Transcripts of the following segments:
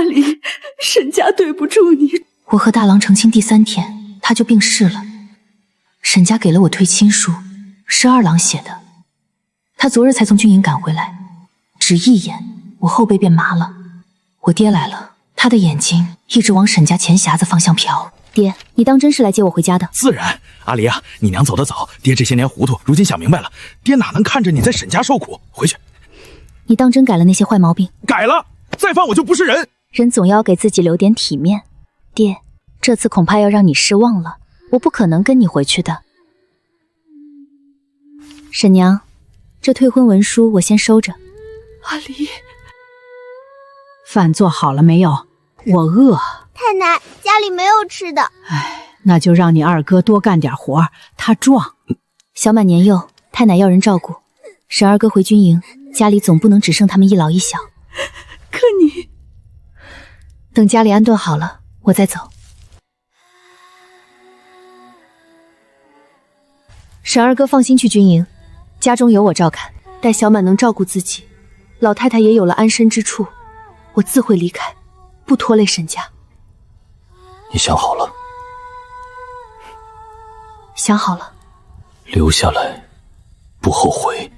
离，沈家对不住你。我和大郎成亲第3天，他就病逝了。沈家给了我退亲书，是二郎写的。他昨日才从军营赶回来，只一眼，我后背便麻了。我爹来了，他的眼睛一直往沈家钱匣子方向瞟。爹，你当真是来接我回家的？自然，阿离啊，你娘走得早，爹这些年糊涂，如今想明白了，爹哪能看着你在沈家受苦？回去。你当真改了那些坏毛病？改了，再犯我就不是人。人总要给自己留点体面。爹，这次恐怕要让你失望了，我不可能跟你回去的。沈娘，这退婚文书我先收着。阿离，饭做好了没有？我饿。太奶，家里没有吃的。哎，那就让你二哥多干点活，他壮。小满年幼，太奶要人照顾。沈二哥回军营，家里总不能只剩他们一老一小。可你……等家里安顿好了，我再走。沈二哥放心去军营，家中有我照看，待小满能照顾自己，老太太也有了安身之处，我自会离开，不拖累沈家。你想好了？想好了。留下来，不后悔。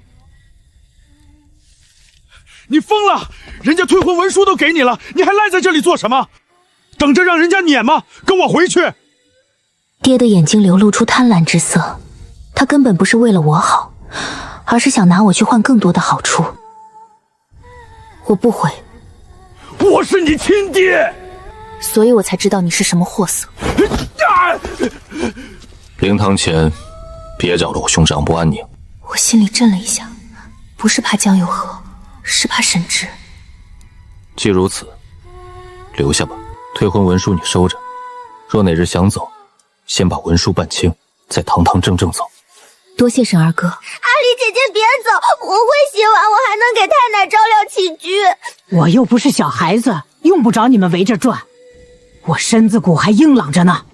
你疯了！人家退婚文书都给你了，你还赖在这里做什么？等着让人家撵吗？跟我回去！爹的眼睛流露出贪婪之色，他根本不是为了我好，而是想拿我去换更多的好处。我不回。我是你亲爹，所以我才知道你是什么货色。灵堂前，别搅得我兄长不安宁。我心里震了一下，不是怕江有和，是怕沈直。既如此，留下吧。退婚文书你收着，若哪日想走，先把文书办清，再堂堂正正走。多谢沈二哥。阿离姐姐别走，我会洗碗，我还能给太奶照料起居。我又不是小孩子，用不着你们围着转。我身子骨还硬朗着呢。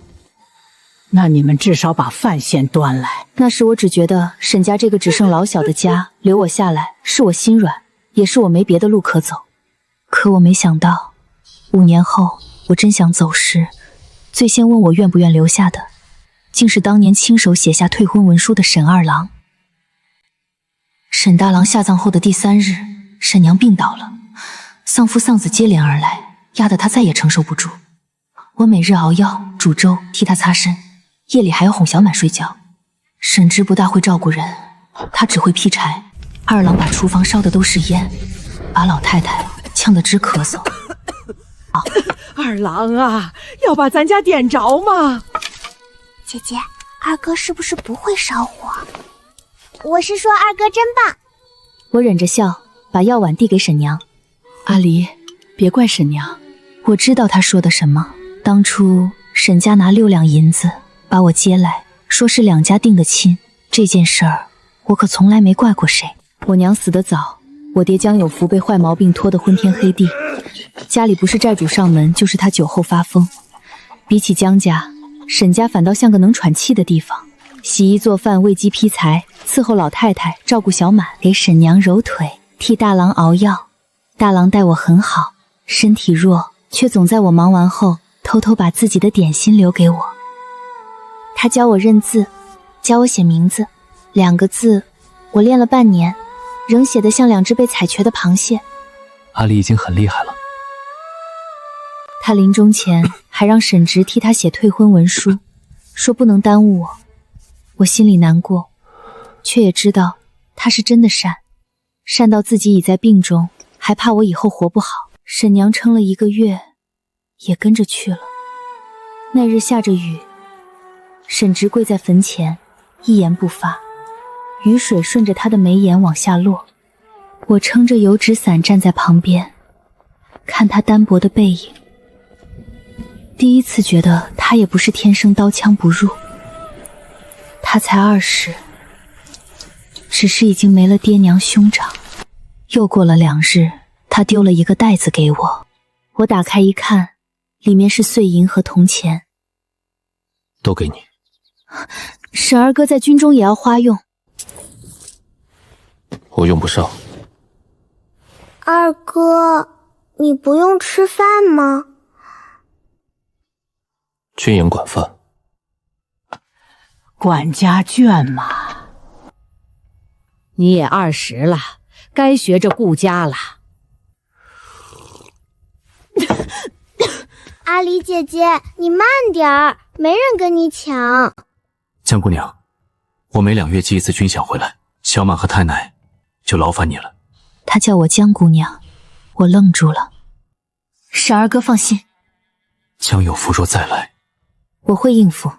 那你们至少把饭先端来。那时我只觉得沈家这个只剩老小的家，留我下来是我心软，也是我没别的路可走。可我没想到，5年后我真想走时，最先问我愿不愿留下的，竟是当年亲手写下退婚文书的沈二郎。沈大郎下葬后的第3日，沈娘病倒了，丧父丧子接连而来，压得她再也承受不住。我每日熬药煮粥替她擦身，夜里还要哄小满睡觉。沈直不大会照顾人，他只会劈柴。二郎把厨房烧的都是烟，把老太太呛得直咳嗽。二郎啊，要把咱家点着吗？姐姐，二哥是不是不会烧火？我是说二哥真棒。我忍着笑，把药碗递给沈娘。阿离，别怪沈娘，我知道她说的什么。当初沈家拿6两银子把我接来，说是2家定的亲，这件事儿我可从来没怪过谁。我娘死得早，我爹江有福被坏毛病拖得昏天黑地，家里不是债主上门，就是他酒后发疯。比起江家，沈家反倒像个能喘气的地方，洗衣做饭，喂鸡劈柴，伺候老太太，照顾小满，给沈娘揉腿，替大郎熬药。大郎待我很好，身体弱，却总在我忙完后偷偷把自己的点心留给我。他教我认字，教我写名字，2个字我练了半年，仍写得像2只被采瘸的螃蟹。阿离已经很厉害了。他临终前还让沈直替他写退婚文书，说不能耽误我。我心里难过，却也知道他是真的善，善到自己已在病中，还怕我以后活不好。沈娘撑了1个月，也跟着去了。那日下着雨，沈直跪在坟前，一言不发，雨水顺着他的眉眼往下落。我撑着油纸伞站在旁边，看他单薄的背影，第一次觉得他也不是天生刀枪不入。他才20，只是已经没了爹娘兄长。又过了2日，他丢了一个袋子给我，我打开一看，里面是碎银和铜钱。都给你。沈二哥在军中也要花用。我用不上。二哥，你不用吃饭吗？军营管饭。管家眷嘛。你也20了，该学着顾家了。阿离姐姐，你慢点儿，没人跟你抢。江姑娘，我每2月寄一次军饷回来，小满和太奶就劳烦你了。她叫我江姑娘，我愣住了。婶儿哥放心，江有福若再来，我会应付。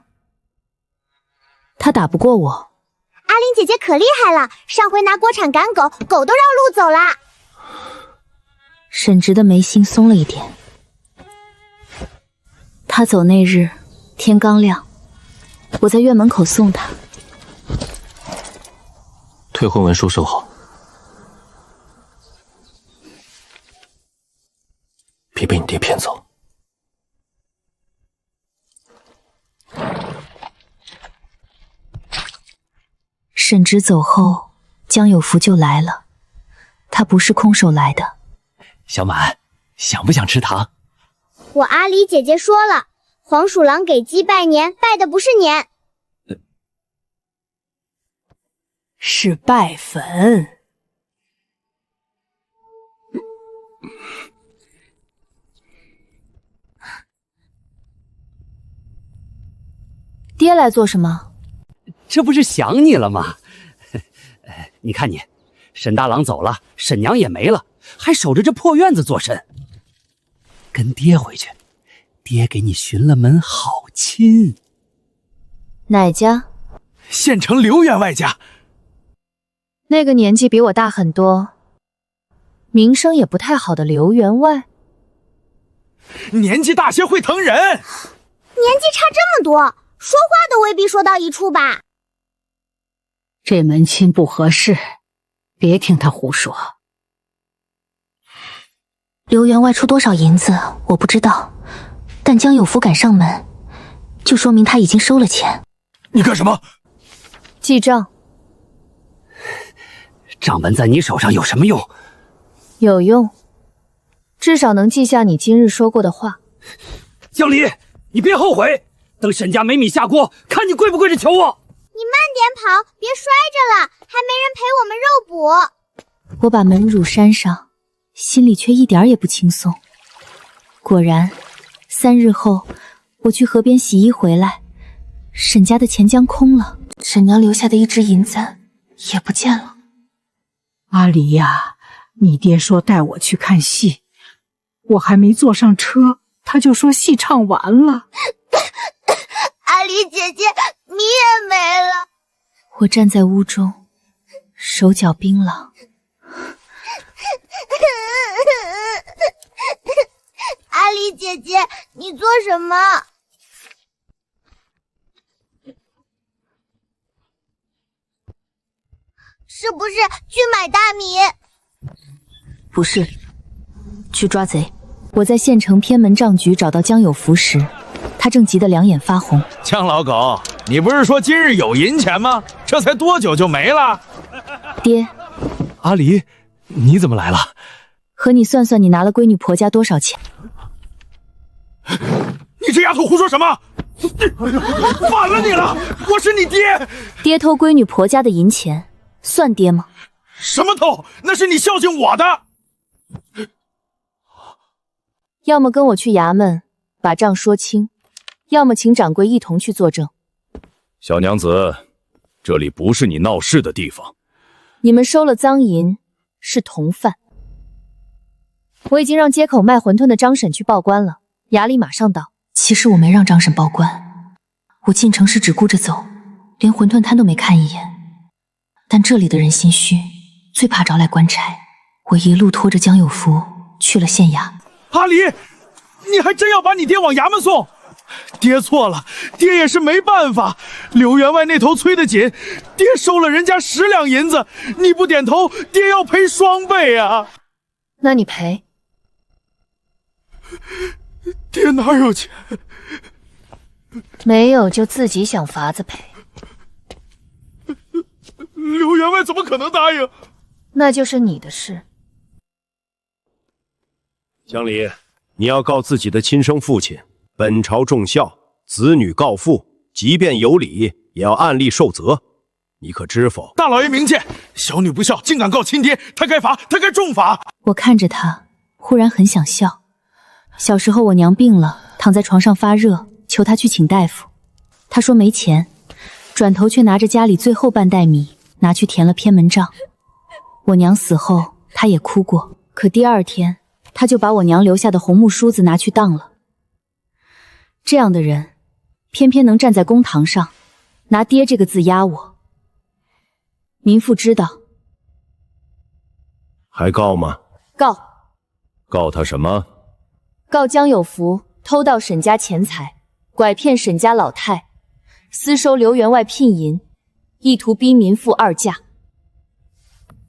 他打不过我。阿玲姐姐可厉害了，上回拿锅铲赶狗，狗都绕路走了。沈直的眉心松了一点。他走那日，天刚亮，我在院门口送他。退婚文书收好。别被你爹骗走。沈直走后，江有福就来了。他不是空手来的。小满，想不想吃糖？我阿离姐姐说了，黄鼠狼给鸡拜年，拜的不是年，是拜坟。爹来做什么？这不是想你了吗？你看你，沈大郎走了，沈娘也没了，还守着这破院子做甚？跟爹回去，爹给你寻了门好亲。哪家？县城刘员外家。那个年纪比我大很多，名声也不太好的刘员外。年纪大些会疼人。年纪差这么多，说话都未必说到一处吧。这门亲不合适，别听他胡说。刘员外出多少银子我不知道，但江有福赶上门，就说明他已经收了钱。你干什么？记账。账本在你手上有什么用？有用，至少能记下你今日说过的话。江离，你别后悔，等沈家没米下锅，看你跪不跪着求我。你慢点跑，别摔着了，还没人陪我们肉补。我把门乳扇上，心里却一点也不轻松。果然，3日后，我去河边洗衣回来，沈家的钱将空了，沈娘留下的1只银子也不见了。阿离呀，你爹说带我去看戏，我还没坐上车，他就说戏唱完了。阿离姐姐，你也没了。我站在屋中，手脚冰冷。阿离姐姐，你做什么？是不是去买大米？不是，去抓贼。我在县城偏门账局找到江有福时，他正急得两眼发红。江老狗，你不是说今日有银钱吗？这才多久就没了？爹，阿离，你怎么来了？和你算算，你拿了闺女婆家多少钱？你这丫头胡说什么？反了你了！我是你爹。爹偷闺女婆家的银钱，算爹吗？什么偷？那是你孝敬我的。要么跟我去衙门把账说清，要么请掌柜一同去作证。小娘子，这里不是你闹事的地方。你们收了赃银，是同犯。我已经让街口卖馄饨的张婶去报官了，衙里马上到。其实我没让张婶报官，我进城时只顾着走，连馄饨摊都没看一眼。但这里的人心虚，最怕招来官差。我一路拖着江有福去了县衙。阿离，你还真要把你爹往衙门送？爹错了，爹也是没办法。刘员外那头催得紧，爹收了人家10两银子，你不点头，爹要赔双倍啊！那你赔？爹哪有钱？没有就自己想法子赔。刘员外怎么可能答应？那就是你的事。江离，你要告自己的亲生父亲，本朝重孝，子女告父，即便有理，也要按例受责。你可知否？大老爷明鉴，小女不孝，竟敢告亲爹，他该罚，他该重罚。我看着他，忽然很想笑。小时候我娘病了，躺在床上发热，求他去请大夫。他说没钱，转头却拿着家里最后半袋米拿去填了偏门账。我娘死后，他也哭过，可第二天他就把我娘留下的红木梳子拿去当了。这样的人，偏偏能站在公堂上，拿爹这个字压我。民妇知道。还告吗？告。告他什么？告江有福偷盗沈家钱财，拐骗沈家老太，私收刘员外聘银，意图逼民妇二嫁。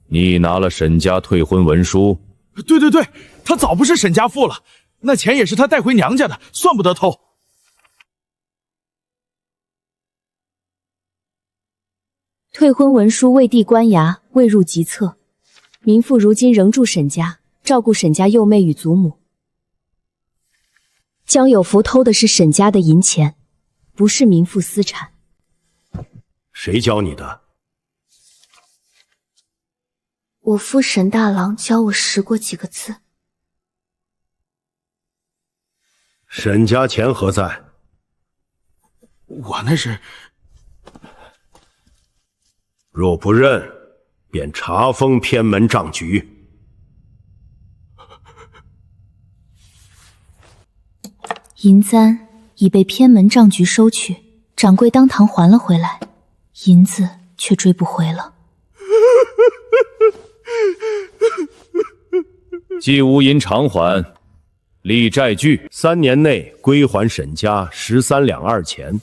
你拿了沈家退婚文书？对，他早不是沈家妇了，那钱也是他带回娘家的，算不得偷。退婚文书未递官衙，未入籍册，民妇如今仍住沈家，照顾沈家幼妹与祖母。江有福偷的是沈家的银钱，不是民妇私产。谁教你的？我父沈大郎教我识过几个字。沈家钱何在？我那是……若不认，便查封偏门账局。银簪已被偏门账局收去，掌柜当堂还了回来，银子却追不回了。既无银偿还，立债据，3年内归还沈家13两2钱，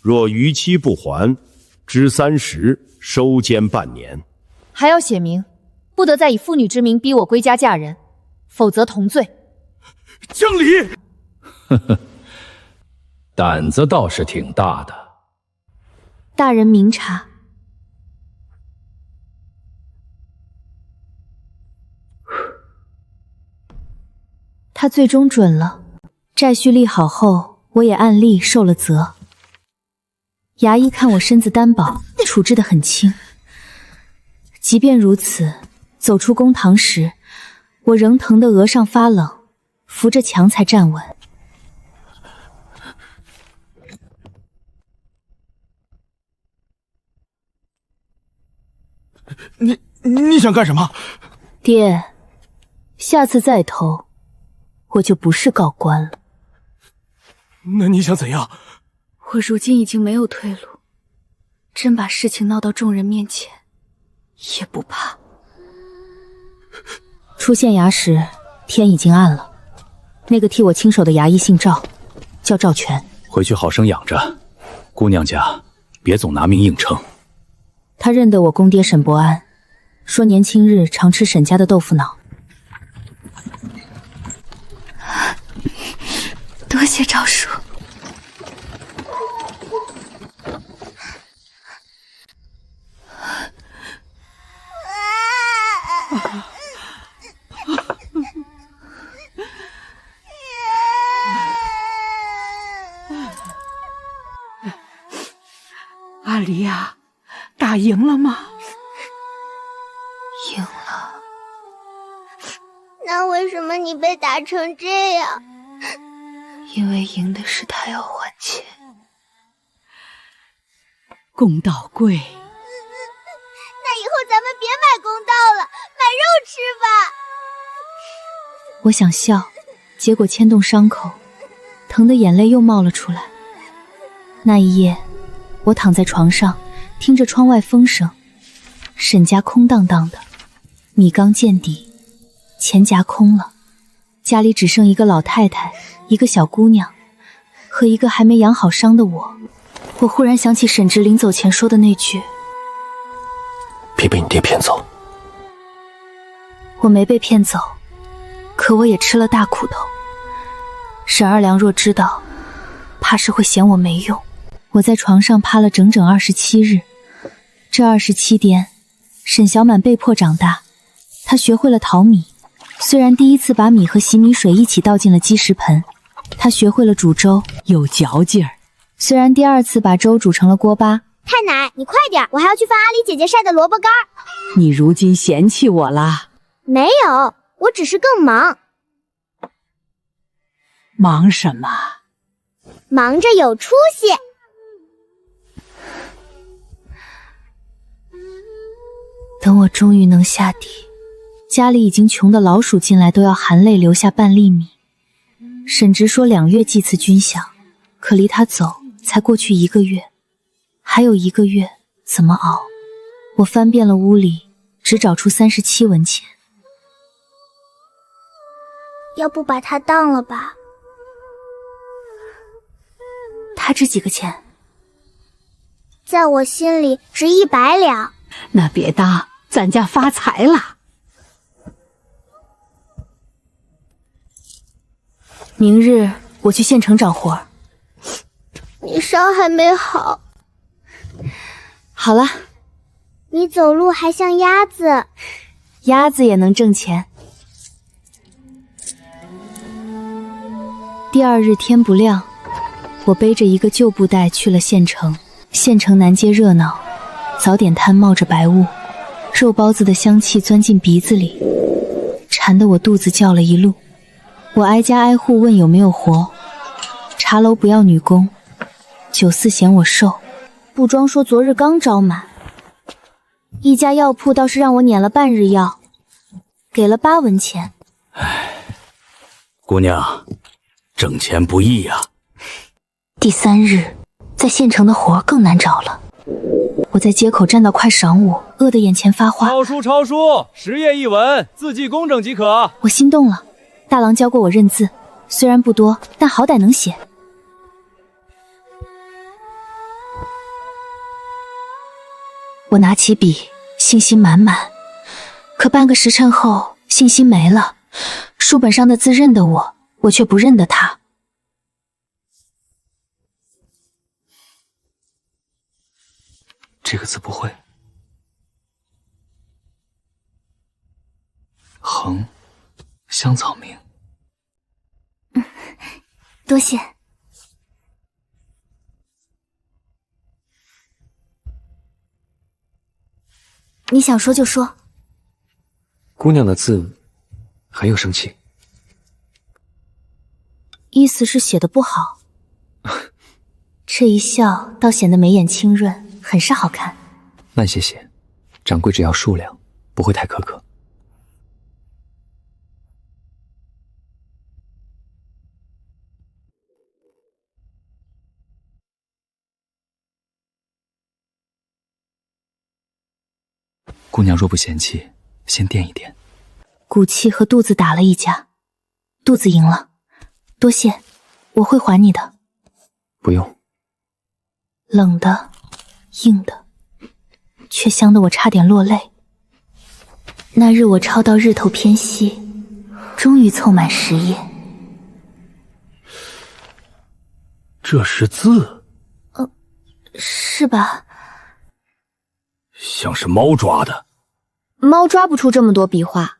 若逾期不还，支30，收监半年。还要写明，不得再以妇女之名逼我归家嫁人，否则同罪。江离，胆子倒是挺大的。大人明察。他最终准了，债序立好后，我也按例受了责。衙役看我身子单薄，处置得很轻。即便如此，走出公堂时，我仍疼得额上发冷，扶着墙才站稳。你想干什么？爹，下次再偷，我就不是告官了。那你想怎样？我如今已经没有退路，真把事情闹到众人面前，也不怕。出县衙时，天已经暗了。那个替我亲手的衙役姓赵，叫赵全。回去好生养着，姑娘家别总拿命硬撑。他认得我公爹沈伯安，说年轻日常吃沈家的豆腐脑。多谢赵叔。阿离呀，打赢了吗？赢了。那为什么你被打成这样？因为赢的是他要还钱。公道贵。那以后咱们别买公道了，买肉吃吧。我想笑，结果牵动伤口，疼得眼泪又冒了出来。那一夜，我躺在床上，听着窗外风声，沈家空荡荡的，米缸见底，钱夹空了，家里只剩一个老太太，一个小姑娘，和一个还没养好伤的我。我忽然想起沈直临走前说的那句：别被你爹骗走。我没被骗走，可我也吃了大苦头。沈二娘若知道，怕是会嫌我没用。我在床上趴了整整27日，这27天，沈小满被迫长大，她学会了淘米，虽然第一次把米和洗米水一起倒进了鸡食盆，他学会了煮粥，有嚼劲儿。虽然第二次把粥煮成了锅巴，太奶，你快点，我还要去翻阿里姐姐晒的萝卜干。你如今嫌弃我啦？没有，我只是更忙。忙什么？忙着有出息。等我终于能下地，家里已经穷的老鼠进来都要含泪留下半粒米。沈直说2月祭祀军饷，可离他走才过去1个月，还有1个月怎么熬？我翻遍了屋里，只找出37文钱。要不把它当了吧？它值几个钱？在我心里值100两。那别当，咱家发财了。明日我去县城找活儿。你伤还没好。好了。你走路还像鸭子。鸭子也能挣钱。第2日天不亮，我背着一个旧布袋去了县城。县城南街热闹，早点摊冒着白雾，肉包子的香气钻进鼻子里，馋得我肚子叫了一路。我挨家挨户问有没有活，茶楼不要女工，酒肆嫌我瘦，布庄说昨日刚招满。一家药铺倒是让我撵了半日药，给了8文钱。姑娘，挣钱不易呀。第3日，在县城的活更难找了。我在街口站到快晌午，饿得眼前发花。抄书，10页1文，字迹工整即可。我心动了，大郎教过我认字，虽然不多，但好歹能写。我拿起笔，信心满满。可半个时辰后，信心没了。书本上的字认得我，我却不认得他。这个字不会。横，香草名。多谢。你想说就说。姑娘的字很有生气。意思是写的不好。这一笑倒显得眉眼清润，很是好看。慢些写，掌柜只要数量，不会太苛刻。姑娘若不嫌弃，先垫一垫。骨气和肚子打了一架，肚子赢了，多谢，我会还你的。不用。冷的，硬的，却香得我差点落泪。那日我抄到日头偏西，终于凑满10页。这是字？是吧？像是猫抓的。猫抓不出这么多笔画。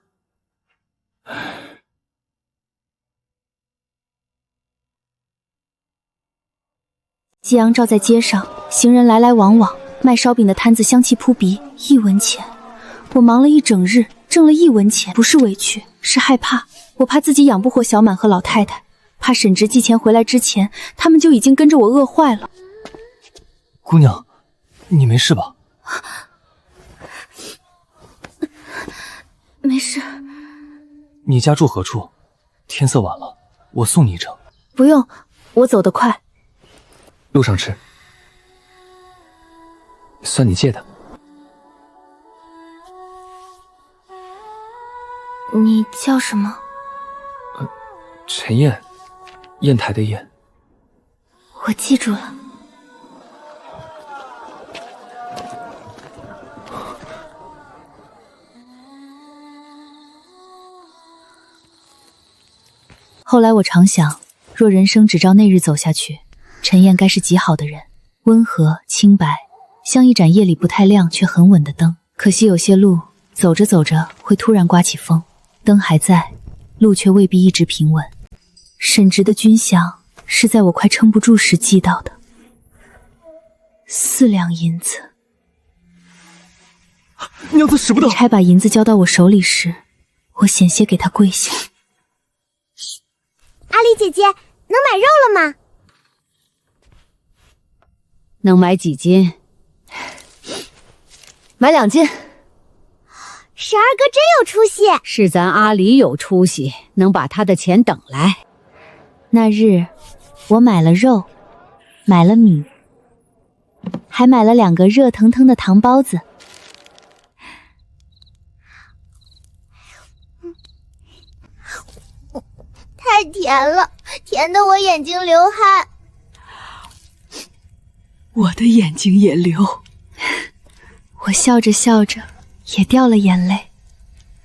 夕阳照在街上，行人来来往往，卖烧饼的摊子香气扑鼻，1文钱。我忙了一整日，挣了1文钱，不是委屈，是害怕。我怕自己养不活小满和老太太，怕沈直寄钱回来之前，他们就已经跟着我饿坏了。姑娘，你没事吧？没事。你家住何处？天色晚了，我送你一程。不用，我走得快。路上吃，算你借的。你叫什么？陈砚，砚台的砚。我记住了。后来我常想，若人生只照那日走下去，陈砚该是极好的人，温和清白，像一盏夜里不太亮却很稳的灯。可惜有些路走着走着会突然刮起风，灯还在，路却未必一直平稳。沈直的军饷是在我快撑不住时寄到的，4两银子。娘子使不得！差把银子交到我手里时，我险些给他跪下。阿离姐姐，能买肉了吗？能买几斤？买2斤。婶儿哥真有出息，是咱阿离有出息，能把他的钱等来。那日，我买了肉，买了米，还买了2个热腾腾的糖包子。太甜了，甜得我眼睛流汗。我的眼睛也流。我笑着笑着也掉了眼泪。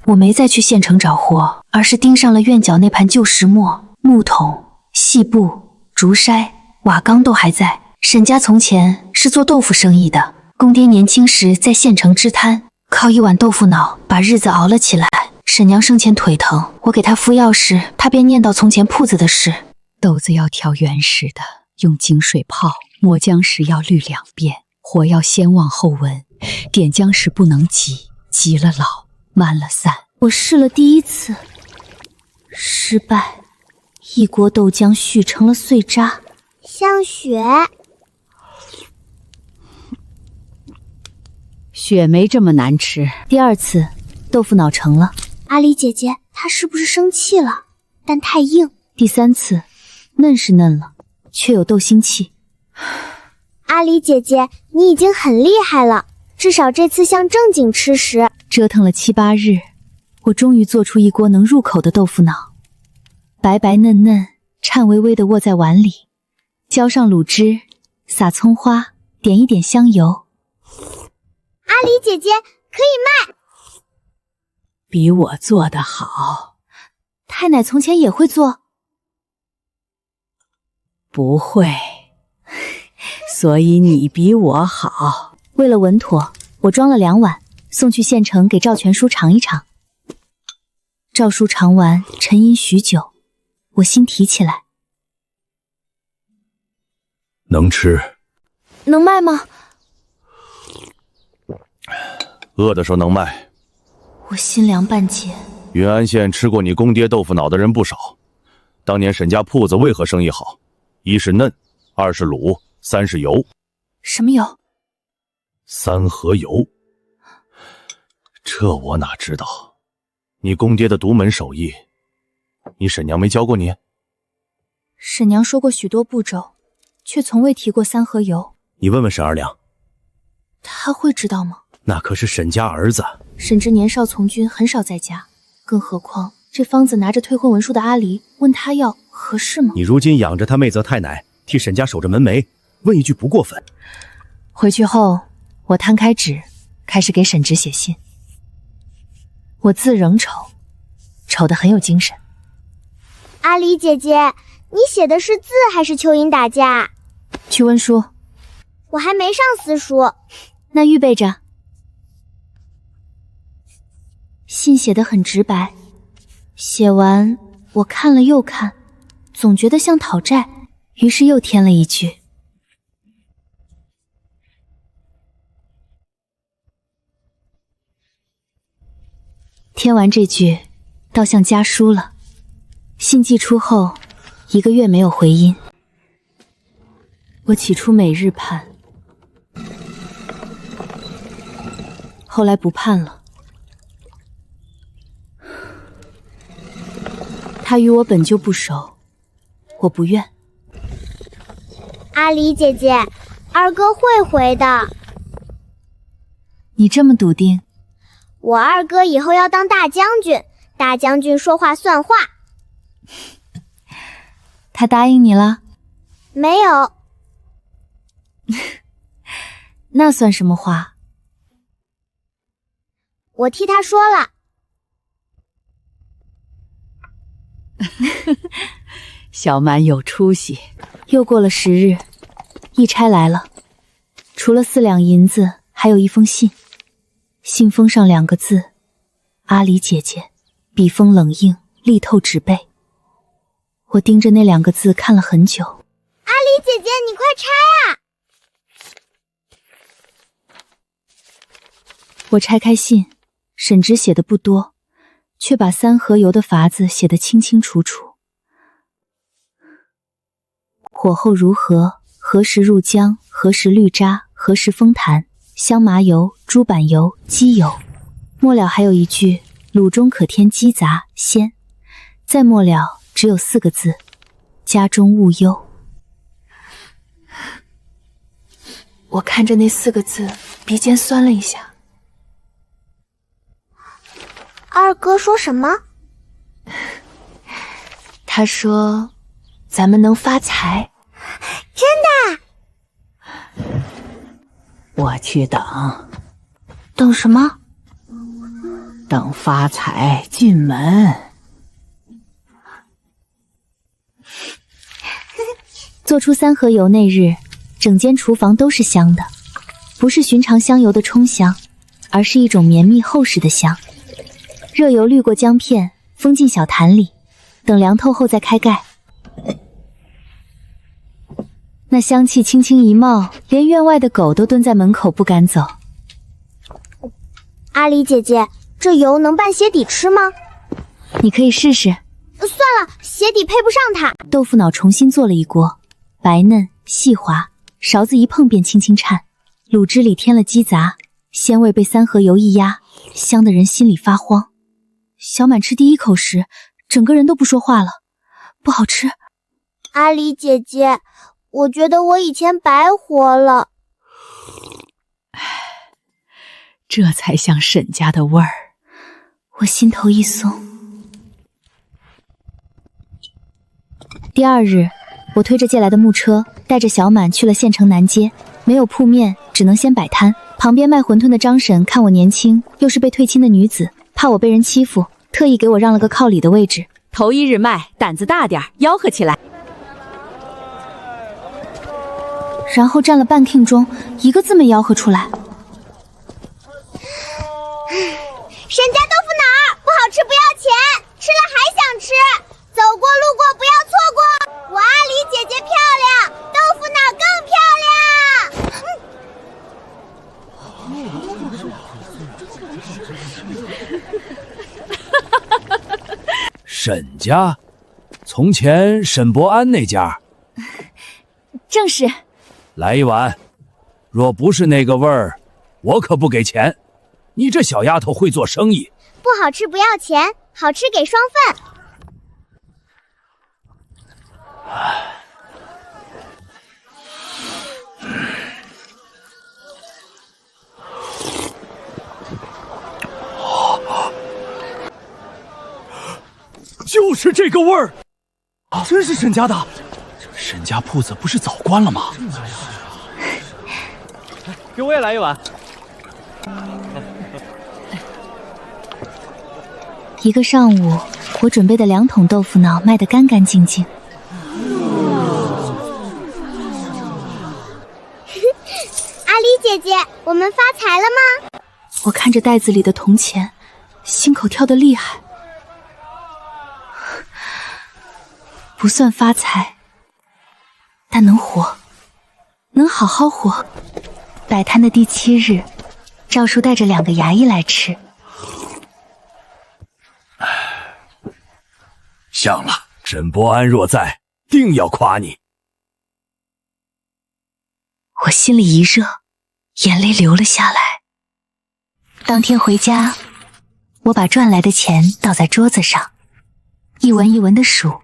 我没再去县城找货，而是盯上了院角那盘旧石磨、木桶、细布、竹筛、瓦缸都还在。沈家从前是做豆腐生意的，公爹年轻时在县城支摊，靠一碗豆腐脑把日子熬了起来。沈娘生前腿疼，我给她敷药时，她便念叨从前铺子的事。豆子要调原始的，用井水泡，磨浆时要滤2遍，火要先旺后文，点浆时不能急，急了老，慢了散。我试了第1次，失败，一锅豆浆续成了碎渣，像雪。雪没这么难吃。第2次，豆腐脑成了。阿离姐姐，她是不是生气了？但太硬。第3次，嫩是嫩了，却有豆腥气。阿离姐姐，你已经很厉害了，至少这次像正经吃食。折腾了7、8日，我终于做出一锅能入口的豆腐脑，白白嫩嫩，颤巍巍地握在碗里，浇上卤汁，撒葱花，点一点香油。阿离姐姐，可以卖。比我做得好。太奶从前也会做？不会，所以你比我好。为了稳妥，我装了2碗，送去县城给赵全叔尝一尝。赵叔尝完，沉吟许久，我心提起来。能吃。能卖吗？饿的时候能卖。我心凉半截。云安县吃过你公爹豆腐脑的人不少，当年沈家铺子为何生意好？1是嫩，2是卤，3是油。什么油？3合油。这我哪知道？你公爹的独门手艺，你沈娘没教过你？沈娘说过许多步骤，却从未提过3合油。你问问沈二娘，她会知道吗？那可是沈家儿子。沈直年少从军，很少在家，更何况这方子拿着退婚文书的阿离问他要，合适吗？你如今养着他妹子太奶，替沈家守着门楣，问一句不过分。回去后，我摊开纸，开始给沈直写信。我字仍丑，丑得很有精神。阿离姐姐，你写的是字还是蚯蚓打架？去温书。我还没上私塾。那预备着。信写得很直白，写完我看了又看，总觉得像讨债，于是又添了一句。添完这句，倒像家书了。信寄出后，1个月没有回音。我起初每日盼，后来不盼了。他与我本就不熟，我不愿。阿离姐姐，二哥会回的。你这么笃定？我二哥以后要当大将军，大将军说话算话。他答应你了？没有。那算什么话？我替他说了。小满有出息。又过了10日，一差来了，除了4两银子，还有一封信。信封上2个字：阿离姐姐。笔锋冷硬，力透纸背。我盯着那2个字看了很久。阿离姐姐，你快拆啊！我拆开信，沈直写的不多，却把三合油的法子写得清清楚楚。火候如何？何时入姜？何时滤渣？何时封坛？香麻油、猪板油、鸡油。末了还有一句：卤中可添鸡杂、鲜。再末了只有4个字：家中勿忧。我看着那4个字，鼻尖酸了一下。二哥说什么？他说咱们能发财。真的？我去等。等什么？等发财进门。做出三合油那日，整间厨房都是香的，不是寻常香油的冲香，而是一种绵密厚实的香。热油滤过姜片，封进小坛里，等凉透后再开盖。那香气轻轻一冒，连院外的狗都蹲在门口不敢走。阿离姐姐，这油能拌鞋底吃吗？你可以试试。算了，鞋底配不上它。豆腐脑重新做了一锅，白嫩细滑，勺子一碰便轻轻颤。卤汁里添了鸡杂，鲜味被三合油一压，香得人心里发慌。小满吃第一口时，整个人都不说话了，不好吃。阿离姐姐，我觉得我以前白活了。这才像沈家的味儿。我心头一松。第2日，我推着借来的木车，带着小满去了县城南街。没有铺面，只能先摆摊。旁边卖馄饨的张婶看我年轻，又是被退亲的女子，怕我被人欺负，特意给我让了个靠里的位置。头1日卖，胆子大点，吆喝起来。然后站了半听钟，一个字没吆喝出来。沈家豆腐脑儿不好吃不要钱，吃了还想吃，走过路过不要错过。我阿离姐姐漂亮，豆腐脑更漂亮。沈家？从前沈伯安那家？正是。来一碗，若不是那个味儿，我可不给钱。你这小丫头会做生意。不好吃不要钱，好吃给双份。就是这个味儿，真是沈家的。沈家铺子不是早关了吗？给我也来一碗。一个上午，我准备的2桶豆腐脑卖得干干净净。阿离姐姐，我们发财了吗？我看着袋子里的铜钱，心口跳得厉害。不算发财，但能活，能好好活。摆摊的第7日，赵叔带着2个衙役来吃。像了，沈伯安若在，定要夸你。我心里一热，眼泪流了下来。当天回家，我把赚来的钱倒在桌子上，一文一文地数。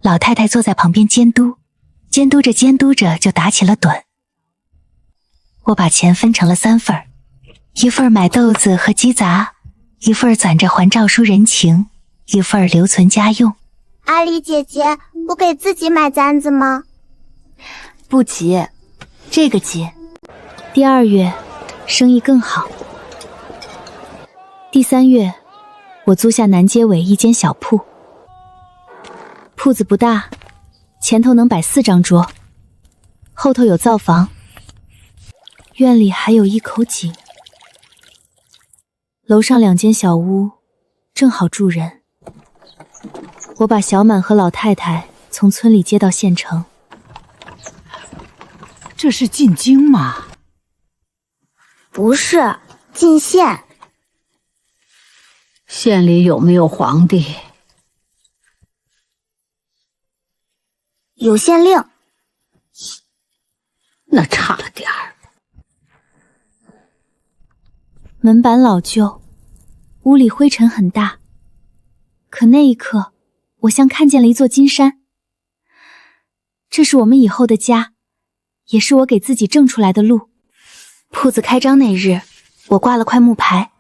老太太坐在旁边监督，监督着就打起了盹。我把钱分成了3份，一份买豆子和鸡杂，一份攒着还赵叔人情，一份留存家用。阿离姐姐，不给自己买簪子吗？不急，这个急。第2月，生意更好。第3月，我租下南街尾一间小铺。铺子不大，前头能摆4张桌，后头有灶房，院里还有一口井。楼上2间小屋正好住人。我把小满和老太太从村里接到县城。这是进京吗？不是，进县。县里有没有皇帝？有县令。那差了点儿。门板老旧，屋里灰尘很大。可那一刻，我像看见了一座金山。这是我们以后的家，也是我给自己挣出来的路。铺子开张那日，我挂了块木牌。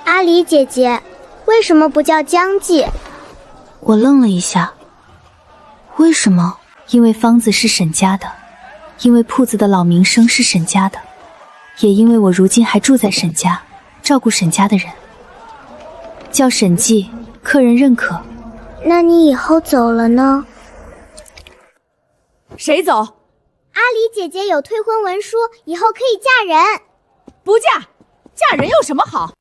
阿离姐姐，为什么不叫江记？我愣了一下。为什么？因为方子是沈家的，因为铺子的老名声是沈家的，也因为我如今还住在沈家，照顾沈家的人。叫沈记，客人认可。那你以后走了呢？谁走？阿离姐姐有退婚文书，以后可以嫁人。不嫁，嫁人有什么好？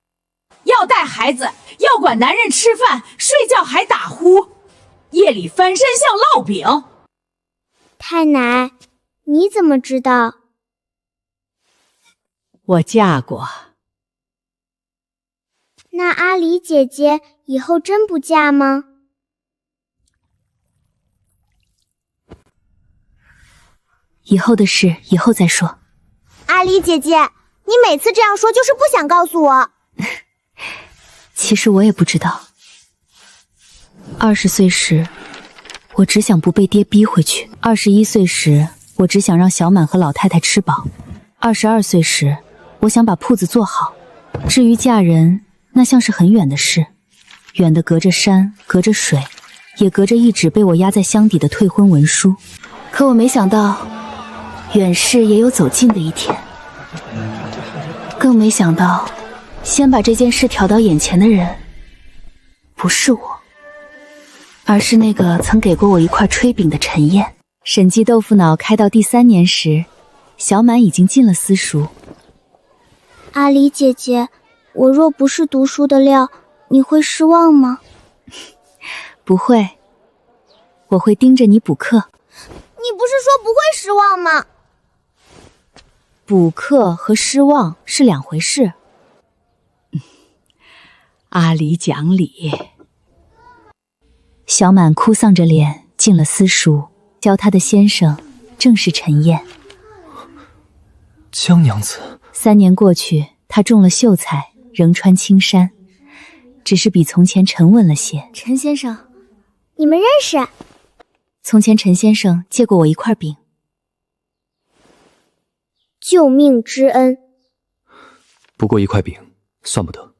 要带孩子，要管男人吃饭，睡觉还打呼，夜里翻身像烙饼。太奶，你怎么知道？我嫁过。那阿离姐姐以后真不嫁吗？以后的事以后再说。阿离姐姐，你每次这样说就是不想告诉我。其实我也不知道。20岁时，我只想不被爹逼回去。21岁时，我只想让小满和老太太吃饱。22岁时，我想把铺子做好。至于嫁人，那像是很远的事，远的隔着山，隔着水，也隔着一纸被我压在箱底的退婚文书。可我没想到，远事也有走近的一天。更没想到，先把这件事挑到眼前的人，不是我，而是那个曾给过我一块炊饼的陈燕。审计豆腐脑开到第3年时，小满已经进了私塾。阿离姐姐，我若不是读书的料，你会失望吗？不会，我会盯着你补课。你不是说不会失望吗？补课和失望是2回事。阿离讲理。小满哭丧着脸进了私塾，教他的先生正是陈燕。江娘子，3年过去，她中了秀才，仍穿青衫，只是比从前沉稳了些。陈先生，你们认识？从前陈先生借过我一块饼。救命之恩。不过1块饼，算不得。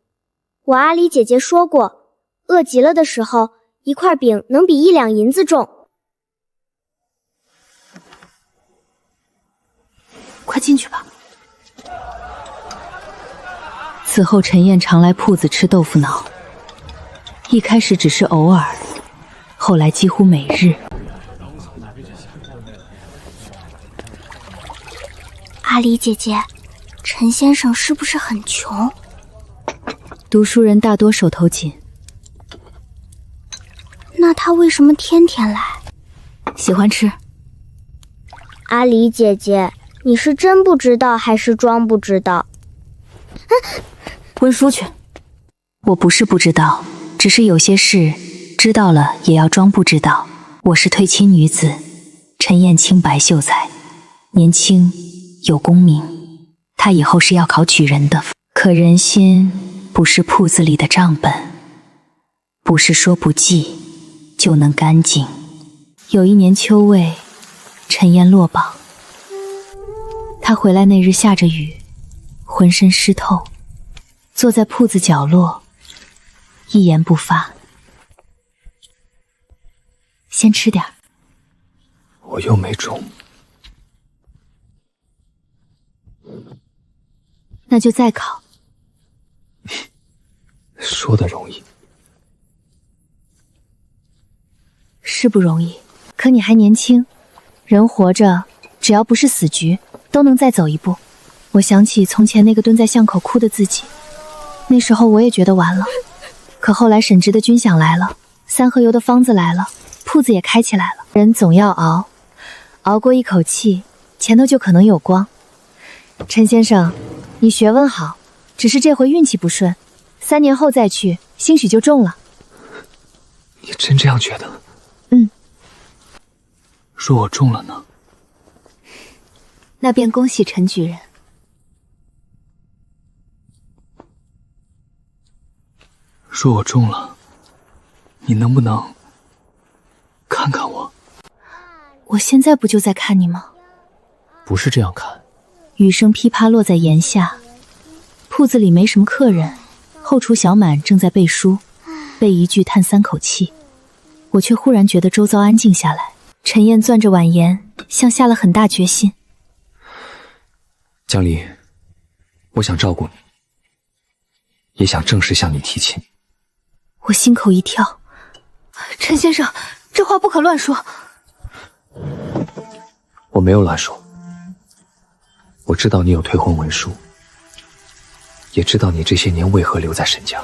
我阿离姐姐说过，饿极了的时候，1块饼能比1两银子重。快进去吧。此后陈燕常来铺子吃豆腐脑，一开始只是偶尔，后来几乎每日。阿离姐姐，陈先生是不是很穷？读书人大多手头紧。那他为什么天天来？喜欢吃。阿离姐姐，你是真不知道还是装不知道？温书去。我不是不知道，只是有些事知道了也要装不知道。我是退亲女子，陈燕清白秀才，年轻有功名，她以后是要考举人的。可人心不是铺子里的账本，不是说不记就能干净。有一年秋未，陈燕落榜。她回来那日下着雨，浑身湿透，坐在铺子角落，一言不发。先吃点儿。我又没中。那就再考。说的容易，是不容易，可你还年轻，人活着只要不是死局，都能再走一步。我想起从前那个蹲在巷口哭的自己，那时候我也觉得完了。可后来沈直的军饷来了，三合油的方子来了，铺子也开起来了。人总要熬，熬过一口气，前头就可能有光。陈先生，你学问好，只是这回运气不顺，3年后再去，兴许就中了。你真这样觉得？若我中了呢？那便恭喜陈举人。若我中了，你能不能看看我？我现在不就在看你吗？不是这样看。雨声噼啪落在檐下，铺子里没什么客人，后厨小满正在背书，背一句叹3口气。我却忽然觉得周遭安静下来。陈燕攥着碗沿，像下了很大决心。江离，我想照顾你，也想正式向你提亲。我心口一跳，陈先生，这话不可乱说。我没有乱说，我知道你有退婚文书，也知道你这些年为何留在沈家。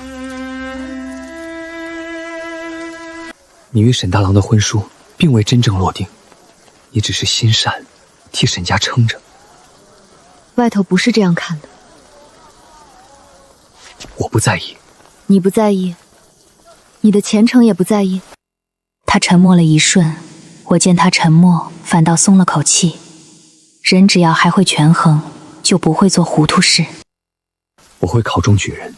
你与沈大郎的婚书并未真正落定，你只是心善，替沈家撑着。外头不是这样看的。我不在意。你不在意，你的前程也不在意。他沉默了一瞬，我见他沉默，反倒松了口气。人只要还会权衡，就不会做糊涂事。我会考中举人，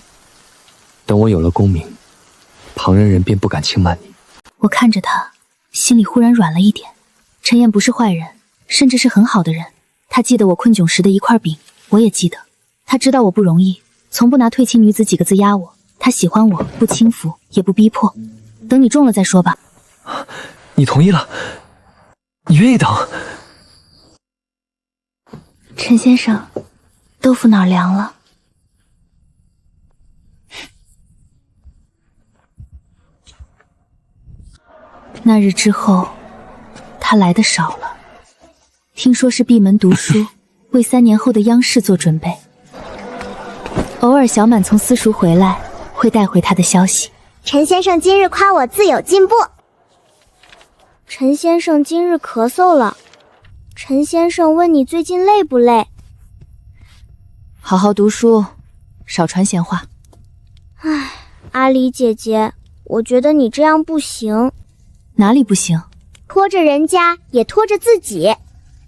等我有了功名，旁人便不敢轻慢你。我看着他，心里忽然软了一点。陈燕不是坏人，甚至是很好的人。他记得我困窘时的一块饼，我也记得。他知道我不容易，从不拿退亲女子几个字压我。他喜欢我，不轻浮，也不逼迫。等你中了再说吧。你同意了？你愿意等？陈先生，豆腐脑凉了。那日之后，他来的少了。听说是闭门读书，为3年后的央视做准备。偶尔小满从私塾回来，会带回他的消息。陈先生今日夸我自有进步。陈先生今日咳嗽了。陈先生问你最近累不累？好好读书，少传闲话。唉，阿离姐姐，我觉得你这样不行。哪里不行？拖着人家也拖着自己，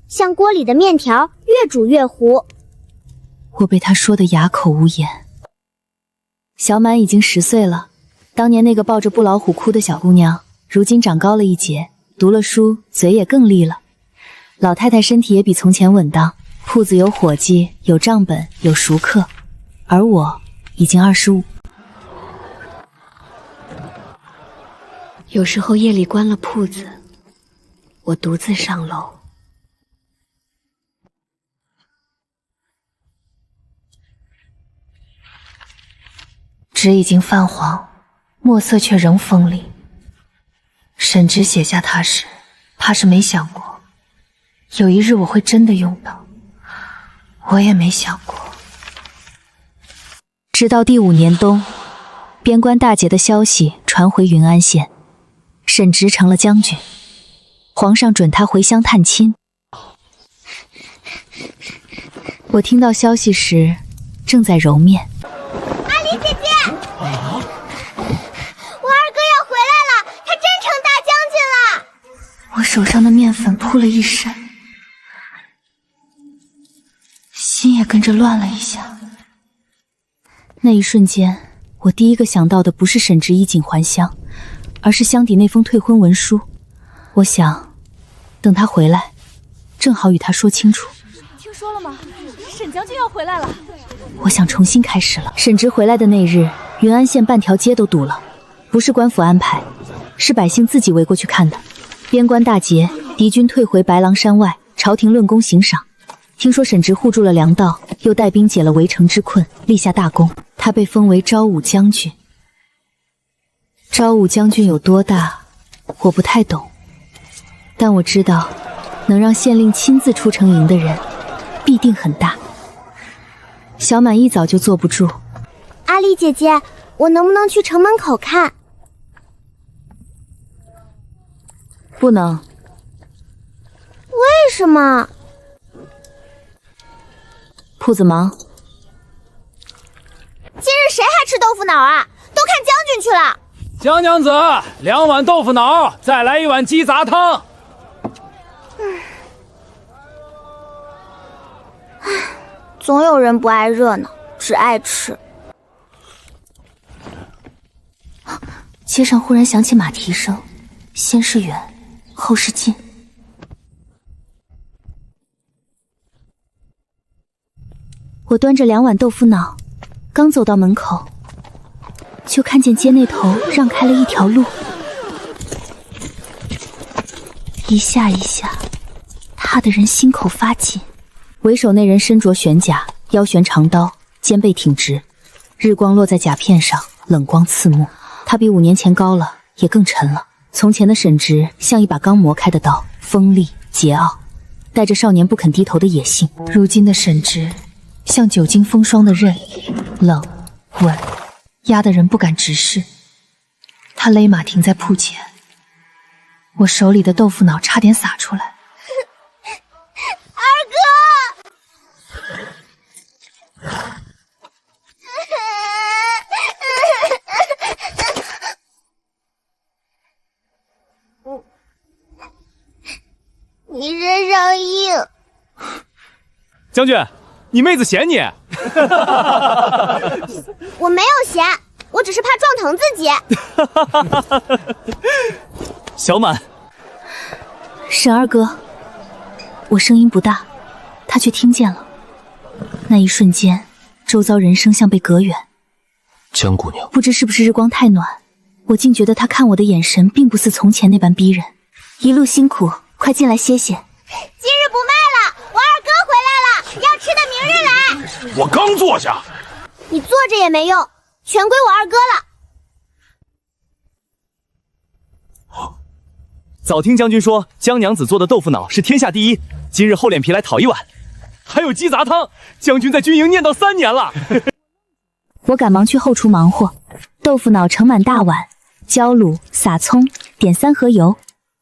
像锅里的面条，越煮越糊。我被他说得哑口无言。小满已经10岁了，当年那个抱着布老虎哭的小姑娘，如今长高了一截，读了书，嘴也更利了。老太太身体也比从前稳当，铺子有伙计，有账本，有熟客，而我已经25。有时候夜里关了铺子，我独自上楼。纸已经泛黄，墨色却仍锋利。沈直写下它时，怕是没想过有一日我会真的用到。我也没想过。直到第5年冬，边关大捷的消息传回云安县，沈直成了将军，皇上准他回乡探亲。我听到消息时，正在揉面。阿离姐姐，我二哥要回来了，他真成大将军了。我手上的面粉扑了一身，心也跟着乱了一下。那一瞬间，我第一个想到的不是沈直衣锦还乡，而是箱底那封退婚文书。我想，等他回来，正好与他说清楚。听说了吗？沈将军要回来了。我想重新开始了。沈直回来的那日，云安县半条街都堵了，不是官府安排，是百姓自己围过去看的。边关大捷，敌军退回白狼山外，朝廷论功行赏。听说沈直护住了粮道，又带兵解了围城之困，立下大功。他被封为昭武将军。昭武将军有多大，我不太懂，但我知道，能让县令亲自出城迎的人，必定很大。小满一早就坐不住。阿丽姐姐，我能不能去城门口看？不能。为什么？铺子忙。今日谁还吃豆腐脑啊？都看将军去了。江娘子，2碗豆腐脑，再来1碗鸡杂汤。总有人不爱热闹，只爱吃。街上忽然响起马蹄声，先是远，后是近。我端着2碗豆腐脑，刚走到门口，就看见街那头让开了一条路，一下一下，踏得人心口发紧。为首那人身着玄甲，腰悬长刀，肩背挺直，日光落在甲片上，冷光刺目。他比5年前高了，也更沉了。从前的沈直像一把刚磨开的刀，锋利桀骜，带着少年不肯低头的野性。如今的沈直像久经风霜的刃，冷稳，压得人不敢直视。他勒马停在铺前，我手里的豆腐脑差点洒出来。二哥，你身上硬。将军，你妹子嫌你。我没有嫌，我只是怕撞疼自己。小满，沈二哥，我声音不大，他却听见了。那一瞬间，周遭人声像被隔远。江姑娘，不知是不是日光太暖，我竟觉得他看我的眼神并不似从前那般逼人。一路辛苦，快进来歇歇。今日不卖了，我二哥回来了，要吃的明日来。我刚坐下。你坐着也没用，全归我二哥了。早听将军说江娘子做的豆腐脑是天下第一，今日厚脸皮来讨1碗。还有鸡杂汤，将军在军营念叨3年了。我赶忙去后厨忙活，豆腐脑盛满大碗，浇卤撒葱，点3盒油，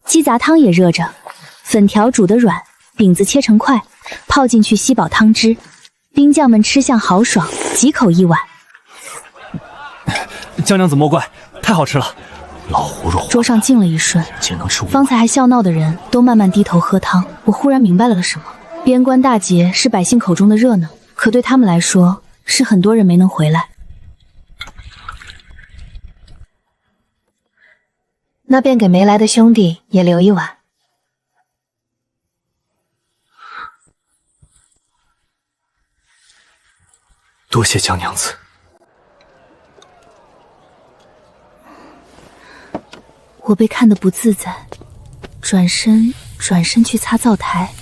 鸡杂汤也热着，粉条煮得软，饼子切成块，泡进去吸饱汤汁。兵将们吃相豪爽，几口1碗。江娘子莫怪，太好吃了。老胡说。桌上静了一瞬，竟能吃5碗。方才还笑闹的人都慢慢低头喝汤。我忽然明白了个什么：边关大捷是百姓口中的热闹，可对他们来说，是很多人没能回来。那便给没来的兄弟也留1碗。多谢江娘子。我被看得不自在，转身去擦灶台。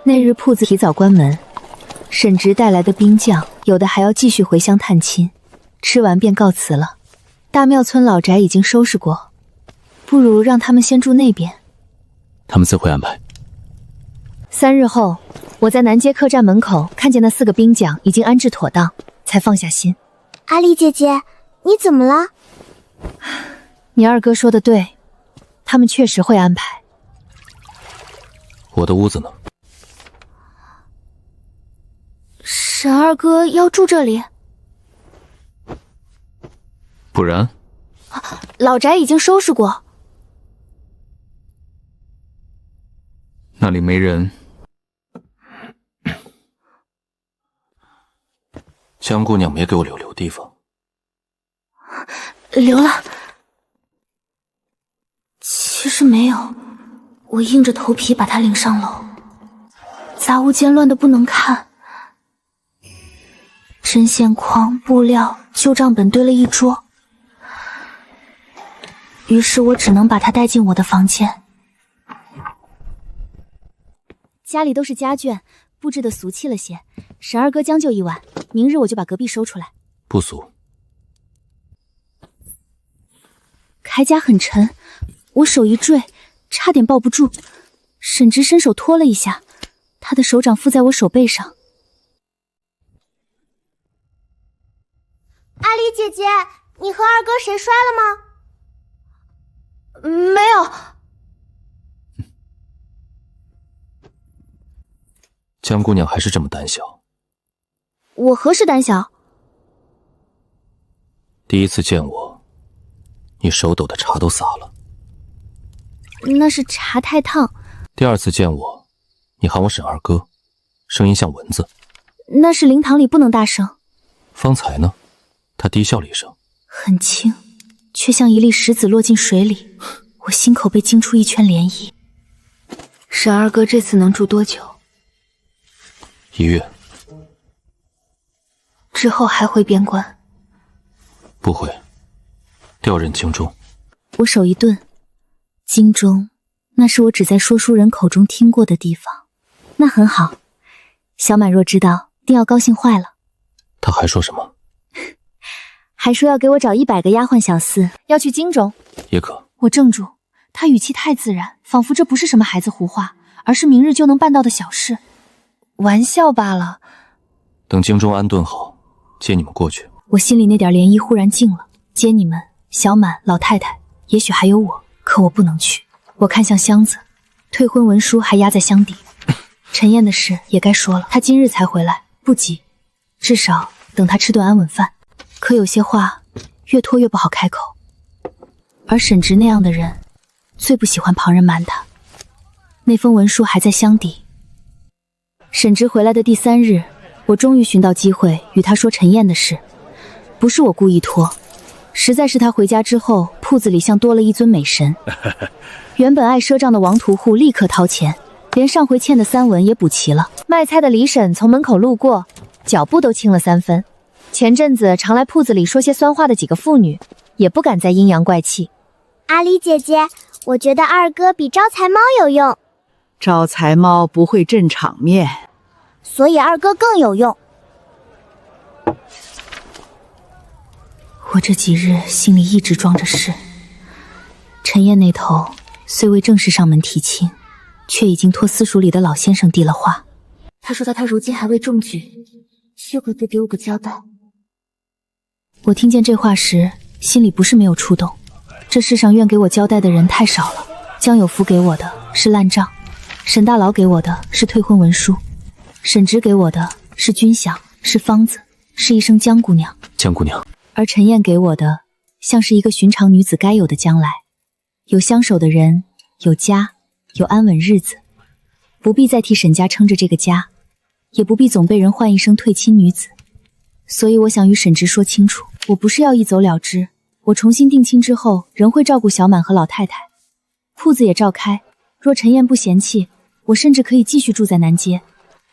那日铺子提早关门，沈直带来的兵将有的还要继续回乡探亲，吃完便告辞了。大庙村老宅已经收拾过，不如让他们先住那边。他们自会安排。3日后，我在南街客栈门口看见那4个兵将已经安置妥当，才放下心。阿丽姐姐，你怎么了？你二哥说的对，他们确实会安排。我的屋子呢？沈二哥要住这里？不然？老宅已经收拾过，那里没人。江姑娘没给我留地方。留了。其实没有，我硬着头皮把他领上楼。杂物间乱得不能看，针线筐、布料、旧账本堆了一桌。于是我只能把他带进我的房间。家里都是家眷，布置的俗气了些。沈二哥将就1晚，明日我就把隔壁收出来。不俗。铠甲很沉，我手一坠，差点抱不住。沈直伸手拖了一下，他的手掌附在我手背上。阿离姐姐，你和二哥谁摔了吗？没有。江姑娘还是这么胆小。我何时胆小？第一次见我，你手抖的茶都洒了。那是茶太烫。第二次见我，你喊我沈二哥，声音像蚊子。那是灵堂里不能大声。方才呢？他低笑了一声，很轻，却像一粒石子落进水里，我心口被惊出一圈涟漪。沈二哥这次能住多久？1月。之后还会边关？不会，调任京中。我手一顿，京中，那是我只在说书人口中听过的地方。那很好，小满若知道，定要高兴坏了。他还说什么？还说要给我找100个丫鬟小厮，要去京中。也可。我怔住，他语气太自然，仿佛这不是什么孩子胡话，而是明日就能办到的小事。玩笑罢了。等京中安顿好，接你们过去。我心里那点涟漪忽然静了。接你们，小满、老太太，也许还有我，可我不能去。我看向箱子，退婚文书还压在箱底。陈燕的事也该说了，她今日才回来，不急，至少等她吃顿安稳饭。可有些话越拖越不好开口，而沈直那样的人最不喜欢旁人瞒他。那封文书还在箱底。沈直回来的第3日，我终于寻到机会与他说陈燕的事。不是我故意拖，实在是他回家之后，铺子里像多了一尊美神。原本爱赊账的王屠户立刻掏钱，连上回欠的3文也补齐了。卖菜的李婶从门口路过，脚步都轻了3分。前阵子常来铺子里说些酸话的几个妇女，也不敢再阴阳怪气。阿离姐姐，我觉得二哥比招财猫有用。招财猫不会镇场面，所以二哥更有用。我这几日心里一直装着事。陈燕那头虽未正式上门提亲，却已经托私塾里的老先生递了话。他说他如今还未中举，休哥得给我个交代。我听见这话时，心里不是没有触动。这世上愿给我交代的人太少了。江有福给我的是烂账，沈大佬给我的是退婚文书，沈直给我的是军饷，是方子，是一声江姑娘。江姑娘。而陈燕给我的，像是一个寻常女子该有的将来，有相守的人，有家，有安稳日子，不必再替沈家撑着这个家，也不必总被人唤一声退亲女子。所以我想与沈直说清楚，我不是要一走了之，我重新定亲之后，仍会照顾小满和老太太，铺子也照开。若陈燕不嫌弃，我甚至可以继续住在南街，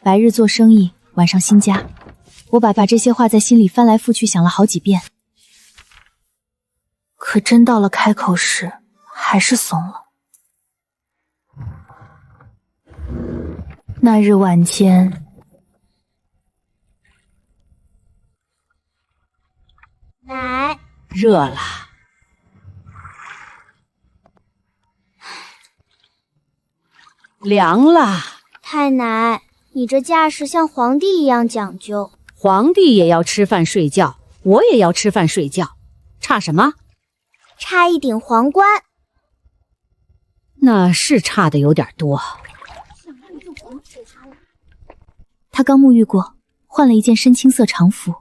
白日做生意，晚上新家。我把这些话在心里翻来覆去想了好几遍，可真到了开口时，还是怂了。那日晚间，奶热了。凉了。太奶，你这架势像皇帝一样讲究。皇帝也要吃饭睡觉，我也要吃饭睡觉，差什么？差一顶皇冠。那是差的有点多。他刚沐浴过，换了一件深青色长服，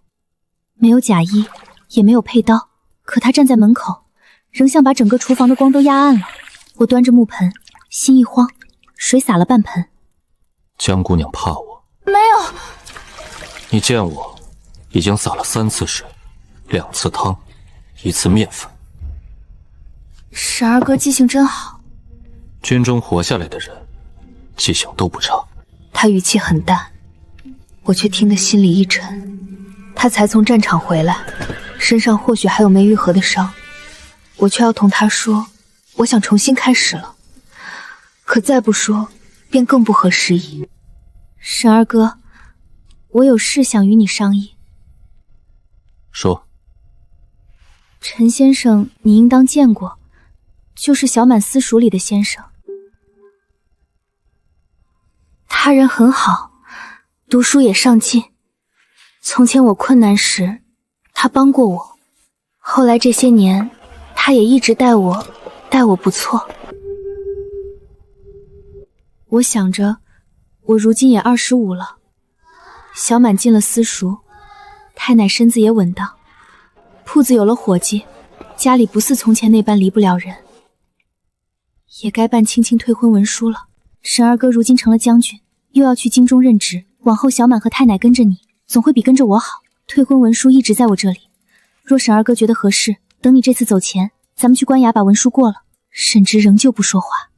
没有假衣，也没有佩刀，可他站在门口，仍像把整个厨房的光都压暗了。我端着木盆，心一慌，水洒了半盆。江姑娘怕我？没有。你见我已经洒了3次水，2次汤，1次面粉。沈二哥记性真好。军中活下来的人，记性都不差。他语气很淡，我却听得心里一沉。他才从战场回来，身上或许还有没愈合的伤，我却要同他说，我想重新开始了。可再不说，便更不合时宜。沈二哥，我有事想与你商议。说。陈先生你应当见过，就是小满私塾里的先生。他人很好，读书也上进。从前我困难时，他帮过我。后来这些年，他也一直待我不错。我想着，我如今也25了。小满进了私塾，太奶身子也稳当，铺子有了伙计，家里不似从前那般离不了人。也该办青青退婚文书了。沈二哥如今成了将军，又要去京中任职，往后小满和太奶跟着你，总会比跟着我好。退婚文书一直在我这里，若沈二哥觉得合适，等你这次走前，咱们去官衙把文书过了。沈直仍旧不说话，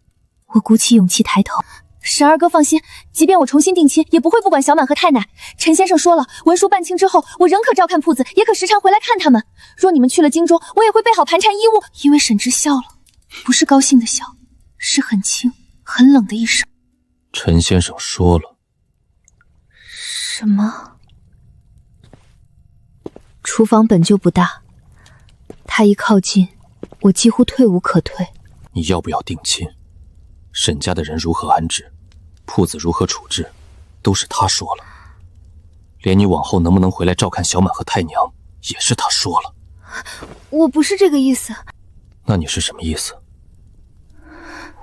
我鼓起勇气抬头。沈二哥放心，即便我重新定亲，也不会不管小满和太奶。陈先生说了，文书办清之后，我仍可照看铺子，也可时常回来看他们。若你们去了京中，我也会备好盘缠衣物。因为沈直笑了，不是高兴的笑，是很轻很冷的一声。陈先生说了什么？厨房本就不大，他一靠近，我几乎退无可退。你要不要定亲，沈家的人如何安置，铺子如何处置，都是他说了。连你往后能不能回来照看小满和太娘，也是他说了。我不是这个意思。那你是什么意思？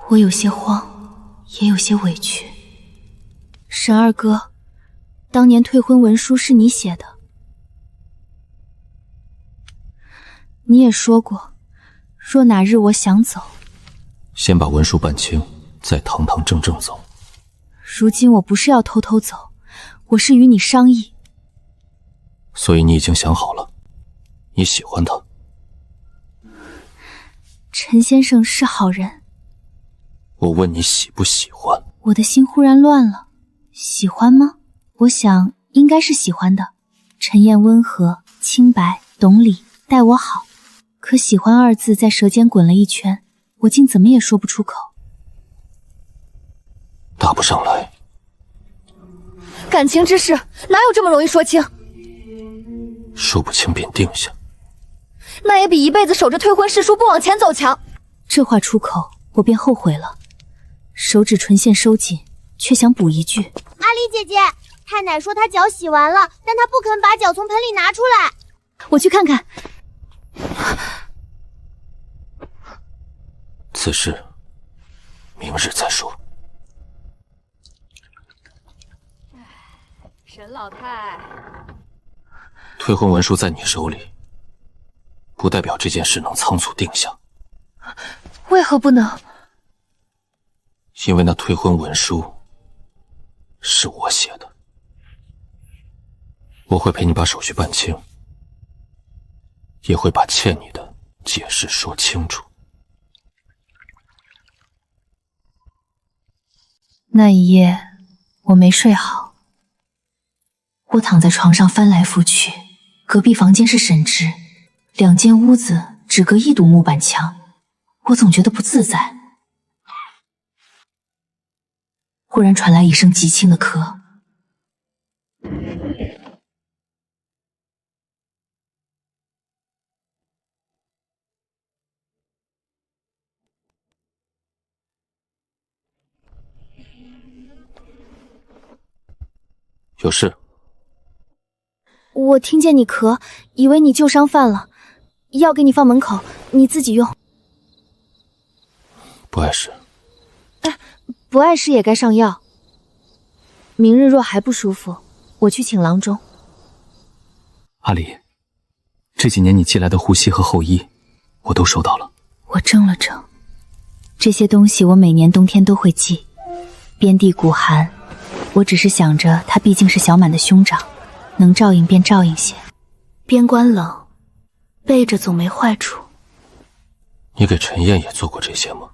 我有些慌，也有些委屈。沈二哥，当年退婚文书是你写的，你也说过，若哪日我想走，先把文书办清，再堂堂正正走。如今我不是要偷偷走，我是与你商议。所以你已经想好了，你喜欢他。陈先生是好人。我问你喜不喜欢？我的心忽然乱了。喜欢吗？我想应该是喜欢的。陈燕温和、清白、懂礼，待我好。可喜欢二字在舌尖滚了一圈，我竟怎么也说不出口。答不上来。感情之事哪有这么容易说清？说不清便定下，那也比一辈子守着退婚誓书不往前走强。这话出口，我便后悔了。手指唇线收紧，却想补一句：阿离姐姐，太奶说她脚洗完了，但她不肯把脚从盆里拿出来。我去看看。此事明日再说。沈老太，退婚文书在你手里，不代表这件事能仓促定下。为何不能？因为那退婚文书是我写的，我会陪你把手续办清，也会把欠你的解释说清楚。那一夜我没睡好，我躺在床上翻来覆去，隔壁房间是沈直，2间屋子只隔1堵木板墙，我总觉得不自在。忽然传来一声极轻的咳，有事？我听见你咳，以为你旧伤犯了，药给你放门口，你自己用。不碍事。不碍事也该上药。明日若还不舒服，我去请郎中。阿离，这几年你寄来的护膝和后衣，我都收到了。我怔了怔，这些东西我每年冬天都会寄。边地骨寒，我只是想着他毕竟是小满的兄长，能照应便照应些。边关冷，备着总没坏处。你给陈燕也做过这些吗？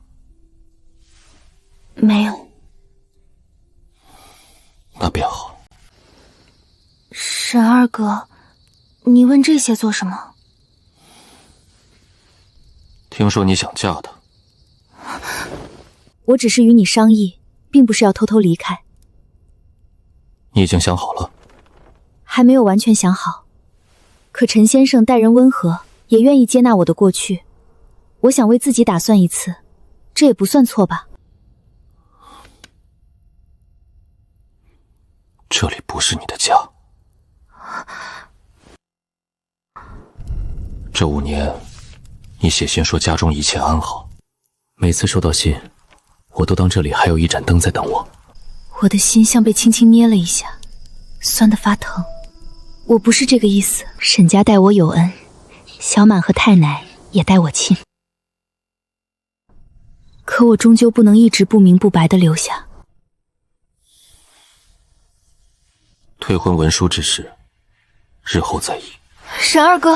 没有。那便好。沈二哥，你问这些做什么？听说你想嫁他。我只是与你商议，并不是要偷偷离开。你已经想好了？还没有完全想好。可陈先生待人温和，也愿意接纳我的过去。我想为自己打算一次，这也不算错吧。这里不是你的家。这5年，你写信说家中一切安好，每次收到信，我都当这里还有一盏灯在等我。我的心像被轻轻捏了一下，酸得发疼。我不是这个意思。沈家待我有恩，小满和太奶也待我亲。可我终究不能一直不明不白地留下。退婚文书之事，日后再议。沈二哥，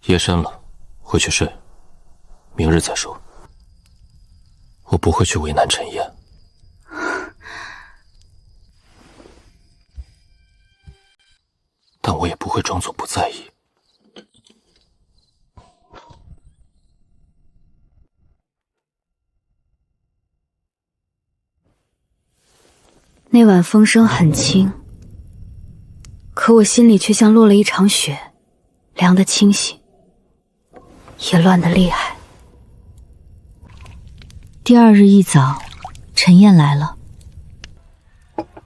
夜深了，回去睡，明日再说。我不会去为难陈燕。但我也不会装作不在意。那晚风声很轻，可我心里却像落了一场雪，凉得清醒，也乱得厉害。第2日一早，陈燕来了。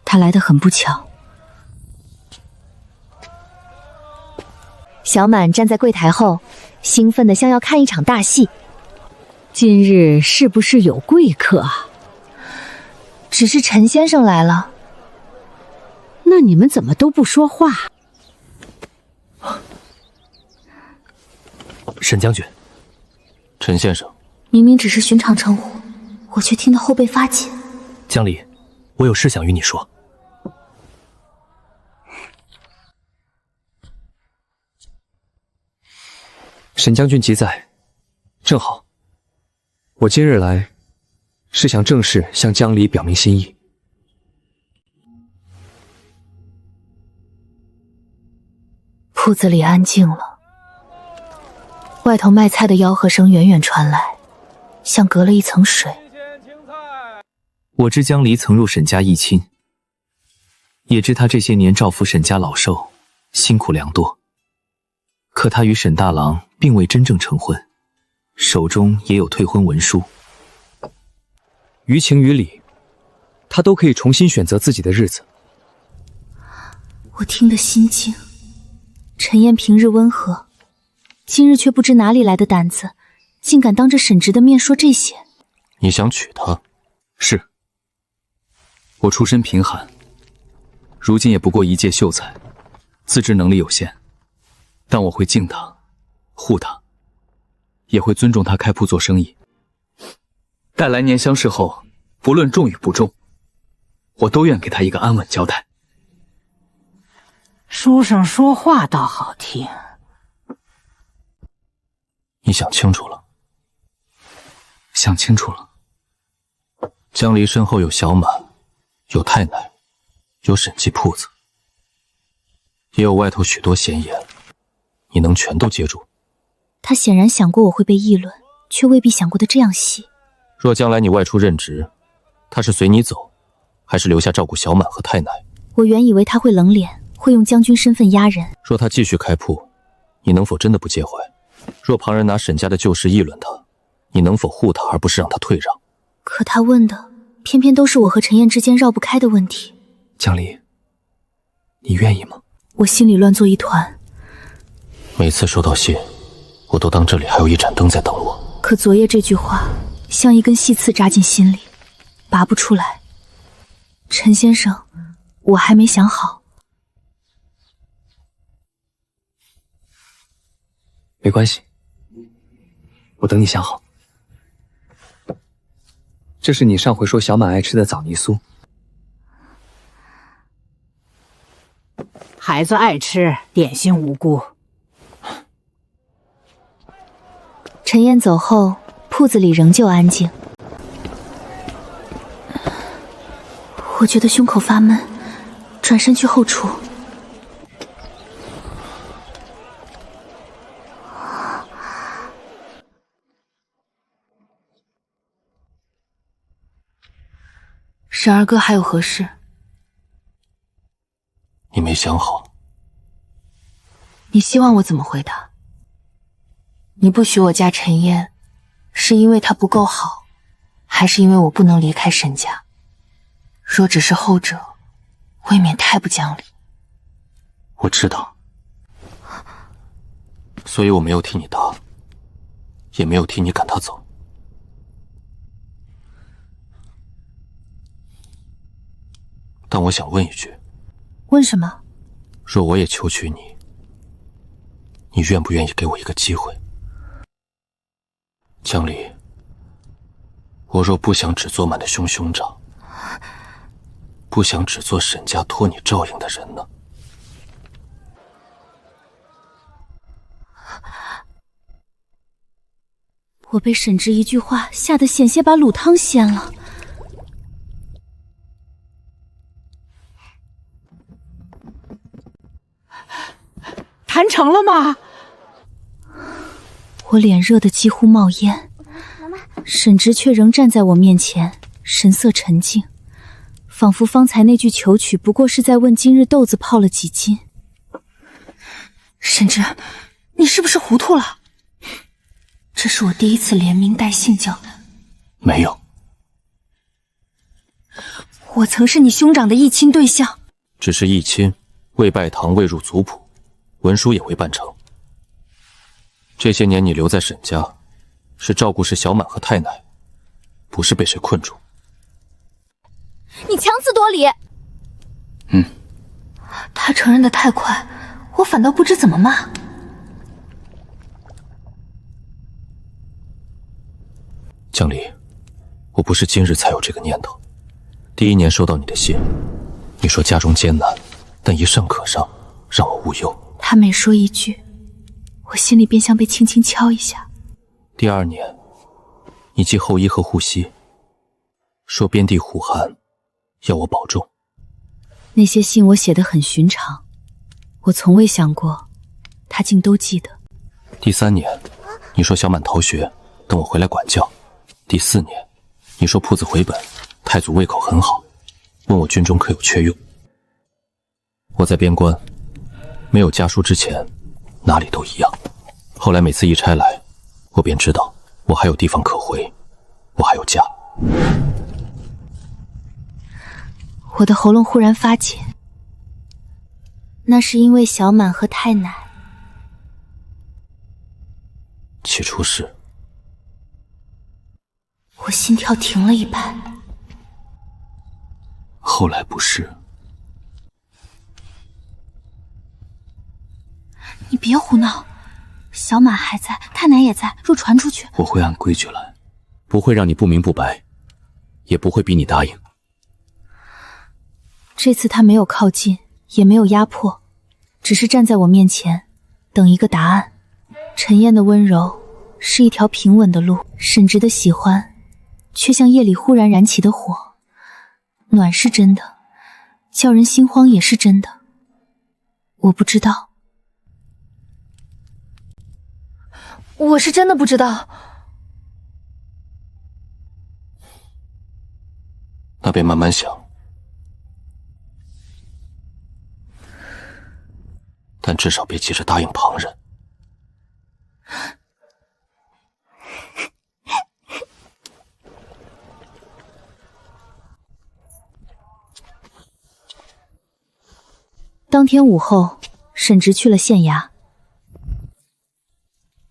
她来得很不巧。小满站在柜台后，兴奋得像要看一场大戏。今日是不是有贵客啊？只是陈先生来了。那你们怎么都不说话？沈将军，陈先生，明明只是寻常称呼，我却听得后背发紧。江离，我有事想与你说。沈将军即在，正好。我今日来，是想正式向江离表明心意。铺子里安静了，外头卖菜的吆喝声远远传来，像隔了一层水。我知江离曾入沈家议亲，也知他这些年照拂沈家老寿，辛苦良多。可他与沈大郎并未真正成婚，手中也有退婚文书。于情于理，他都可以重新选择自己的日子。我听得心惊。陈燕平日温和，今日却不知哪里来的胆子，竟敢当着沈直的面说这些。你想娶她？是。我出身贫寒，如今也不过一介秀才，自知能力有限，但我会敬她，护她，也会尊重她开铺做生意。待来年相识后，不论重与不重，我都愿给她一个安稳交代。书生说话倒好听。你想清楚了？想清楚了。江离身后有小满，有太奶，有沈记铺子，也有外头许多闲言，你能全都接住？他显然想过我会被议论，却未必想过的这样细。若将来你外出任职，他是随你走，还是留下照顾小满和太奶？我原以为他会冷脸，会用将军身份压人。若他继续开铺，你能否真的不介怀？若旁人拿沈家的旧事议论他，你能否护他而不是让他退让？可他问的偏偏都是我和陈燕之间绕不开的问题。江离，你愿意吗？我心里乱作一团。每次收到信，我都当这里还有一盏灯在等我。可昨夜这句话像一根细刺扎进心里，拔不出来。陈先生，我还没想好。没关系，我等你想好。这是你上回说小满爱吃的枣泥酥。孩子爱吃，点心无辜。陈燕走后，铺子里仍旧安静。我觉得胸口发闷，转身去后厨。沈二哥还有何事？你没想好。你希望我怎么回答？你不许我嫁陈燕，是因为她不够好，还是因为我不能离开沈家？若只是后者，未免太不讲理。我知道，所以我没有替你答，也没有替你赶他走。但我想问一句，问什么？若我也求娶你，你愿不愿意给我一个机会？江离，我若不想只做满的兄长，不想只做沈家托你照应的人呢？我被沈直一句话吓得险些把卤汤掀了。谈成了吗？我脸热得几乎冒烟，沈直却仍站在我面前，神色沉静，仿佛方才那句求娶不过是在问今日豆子泡了几斤。沈直，你是不是糊涂了？这是我第一次连名带姓叫他。没有，我曾是你兄长的议亲对象。只是议亲，未拜堂，未入族谱，文书也未办成。这些年你留在沈家，是照顾是小满和太奶，不是被谁困住。你强词夺理。他承认的太快，我反倒不知怎么骂。江离，我不是今日才有这个念头。第一年收到你的信，你说家中艰难，但一上可上，让我无忧。他每说一句，我心里便像被轻轻敲一下。第二年，你寄后衣和护膝，说边地苦寒，要我保重。那些信我写得很寻常，我从未想过，他竟都记得。第三年，你说小满逃学，等我回来管教。第四年，你说铺子回本，太祖胃口很好，问我军中可有缺用。我在边关，没有家书之前，哪里都一样。后来每次一差来，我便知道我还有地方可回，我还有家。我的喉咙忽然发紧，那是因为小满和太奶。起初是。我心跳停了一拍。后来不是。你别胡闹，小满还在，太奶也在，若传出去，我会按规矩来，不会让你不明不白，也不会逼你答应。这次他没有靠近，也没有压迫，只是站在我面前，等一个答案。陈燕的温柔是一条平稳的路，沈直的喜欢却像夜里忽然燃起的火，暖是真的，叫人心慌也是真的。我不知道，我是真的不知道。那便慢慢想，但至少别急着答应旁人。当天午后，沈直去了县衙。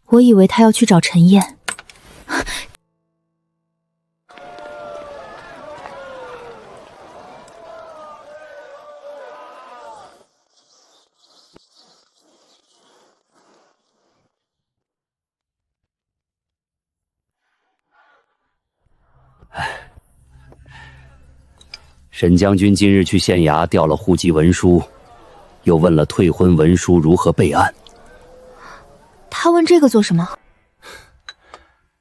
我以为他要去找陈燕，沈将军今日去县衙调了户籍文书，又问了退婚文书如何备案。他问这个做什么？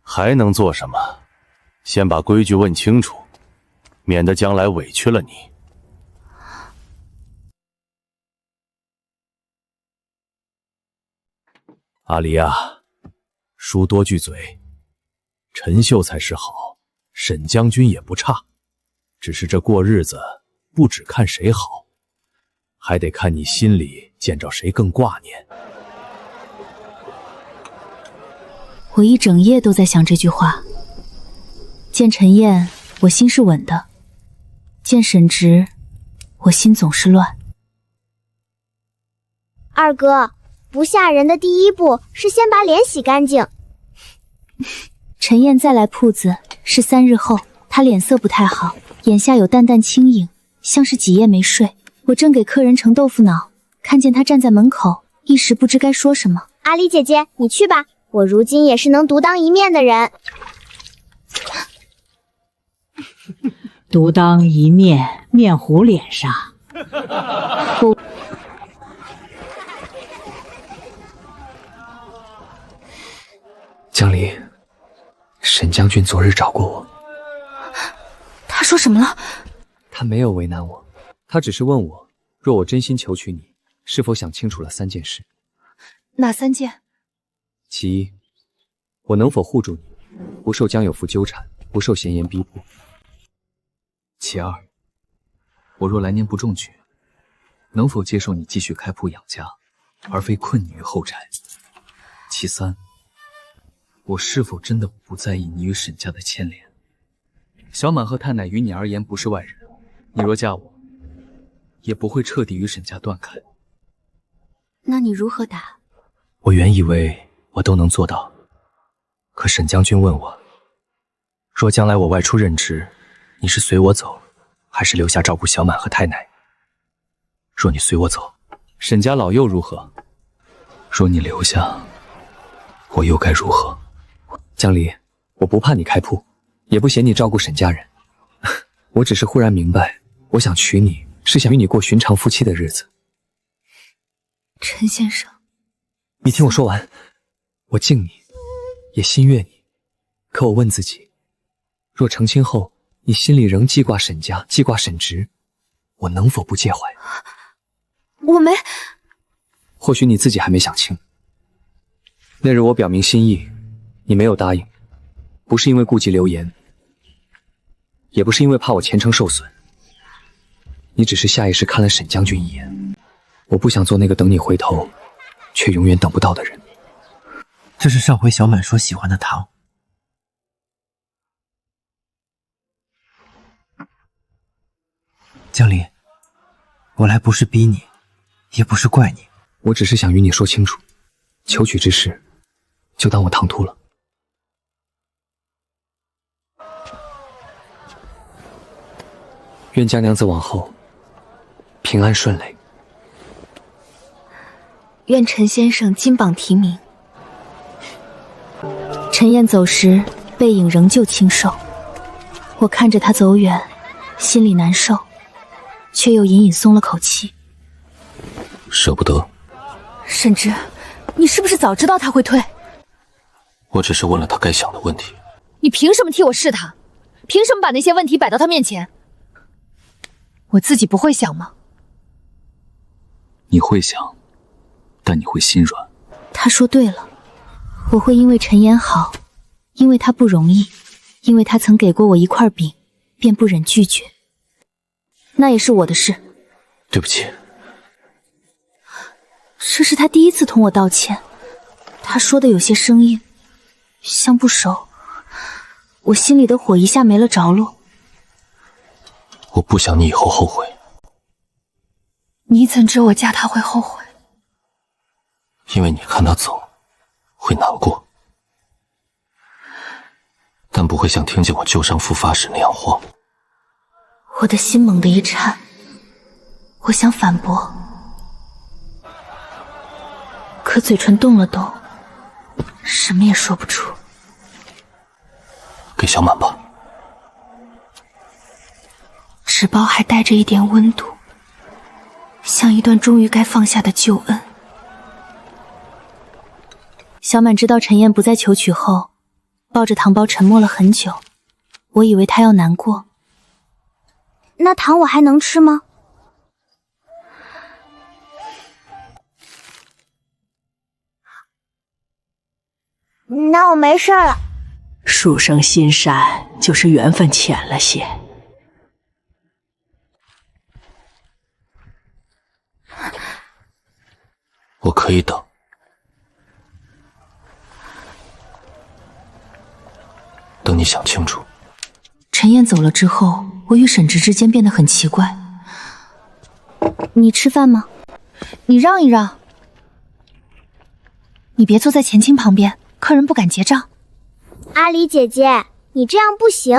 还能做什么？先把规矩问清楚，免得将来委屈了你。阿离啊，书多句嘴，陈秀才是好，沈将军也不差，只是这过日子不只看谁好，还得看你心里见着谁更挂念。我一整夜都在想这句话。见陈燕，我心是稳的；见沈直，我心总是乱。二哥，不吓人的第一步是先把脸洗干净。陈燕再来铺子是3日后，她脸色不太好，眼下有淡淡青影，像是几夜没睡。我正给客人盛豆腐脑，看见她站在门口，一时不知该说什么。阿离姐姐，你去吧，我如今也是能独当一面的人。独当一面，面糊脸上。江离，沈将军昨日找过我。他说什么了？他没有为难我，他只是问我，若我真心求娶你，是否想清楚了3件事。哪3件？其一，我能否护住你，不受江有福纠缠，不受闲言逼迫。其二，我若来年不中举，能否接受你继续开铺养家，而非困你于后宅？其三，我是否真的不在意你与沈家的牵连？小满和太奶于你而言不是外人，你若嫁我，也不会彻底与沈家断开。那你如何答？我原以为我都能做到，可沈将军问我，若将来我外出任职，你是随我走，还是留下照顾小满和太奶？若你随我走，沈家老幼如何？若你留下，我又该如何？江离，我不怕你开铺，也不嫌你照顾沈家人，我只是忽然明白，我想娶你，是想与你过寻常夫妻的日子。陈先生，你听我说完，我敬你，也心悦你，可我问自己，若成亲后，你心里仍记挂沈家，记挂沈直，我能否不介怀？我没……或许你自己还没想清。那日我表明心意，你没有答应，不是因为顾忌流言，也不是因为怕我前程受损，你只是下意识看了沈将军一眼。我不想做那个等你回头，却永远等不到的人。这是上回小满说喜欢的糖。江离，我来不是逼你，也不是怪你，我只是想与你说清楚，求娶之事，就当我唐突了。愿江娘子往后平安顺累。愿陈先生金榜题名。陈燕走时，背影仍旧清瘦。我看着他走远，心里难受，却又隐隐松了口气。舍不得。沈直，你是不是早知道他会退？我只是问了他该想的问题。你凭什么替我试他？凭什么把那些问题摆到他面前？我自己不会想吗？你会想，但你会心软。他说对了，我会因为陈妍好，因为他不容易，因为他曾给过我一块饼，便不忍拒绝。那也是我的事。对不起。这是他第一次同我道歉，他说的有些生硬，像不熟。我心里的火一下没了着落。我不想你以后后悔。你怎知我嫁他会后悔？因为你看他走，会难过，但不会像听见我旧伤复发时那样慌。我的心猛地一颤，我想反驳，可嘴唇动了动，什么也说不出。给小满吧。纸包还带着一点温度，像一段终于该放下的旧恩。小满知道陈燕不再求娶后，抱着糖包沉默了很久。我以为她要难过。那糖我还能吃吗？那我没事了。书生心善，就是缘分浅了些。我可以等。等你想清楚。陈燕走了之后，我与沈直之间变得很奇怪。你吃饭吗？你让一让。你别坐在前清旁边，客人不敢结账。阿离姐姐，你这样不行。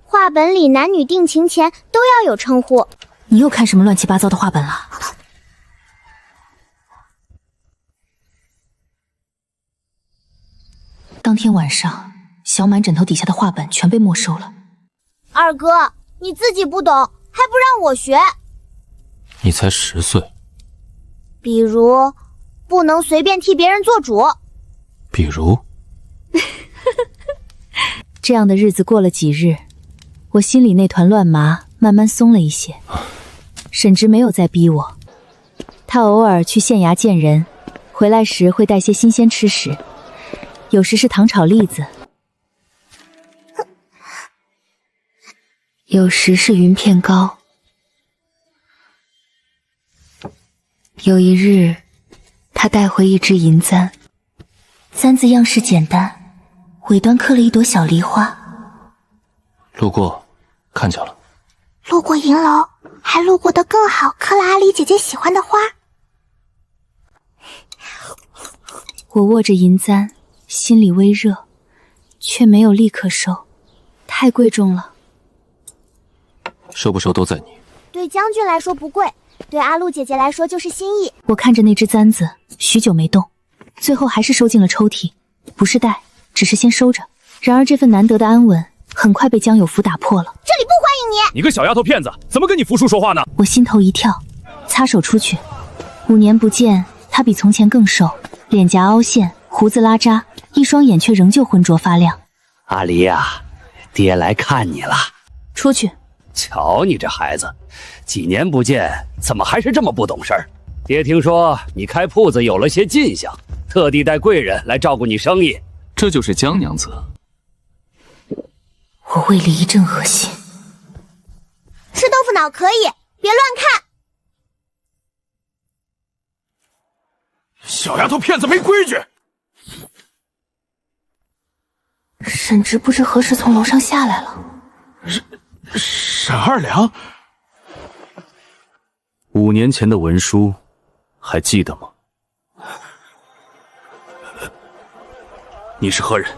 画本里男女定情前都要有称呼。你又看什么乱七八糟的画本了？当天晚上，小满枕头底下的画本全被没收了。二哥，你自己不懂，还不让我学。你才10岁。比如，不能随便替别人做主。比如，这样的日子过了几日，我心里那团乱麻慢慢松了一些。沈直没有再逼我，他偶尔去县衙见人，回来时会带些新鲜吃食，有时是糖炒栗子，有时是云片糕。有一日，他带回一只银簪，簪子样式简单，尾端刻了一朵小梨花。路过，看见了。路过银楼，还路过的更好，刻了阿离姐姐喜欢的花。我握着银簪，心里微热，却没有立刻收，太贵重了。收不收都在你。对将军来说不贵，对阿露姐姐来说就是心意。我看着那只簪子，许久没动，最后还是收进了抽屉，不是戴，只是先收着。然而这份难得的安稳，很快被江有福打破了。这里不欢迎你！你个小丫头片子，怎么跟你福叔说话呢？我心头一跳，擦手出去。5年不见，他比从前更瘦，脸颊凹陷，胡子拉碴，一双眼却仍旧浑浊发亮。阿离呀，爹来看你了。出去。瞧你这孩子，几年不见，怎么还是这么不懂事儿？爹听说你开铺子有了些进项，特地带贵人来照顾你生意。这就是江娘子。我胃里一阵恶心。吃豆腐脑可以，别乱看。小丫头片子没规矩。沈直不知何时从楼上下来了。沈二娘，5年前的文书还记得吗？你是何人？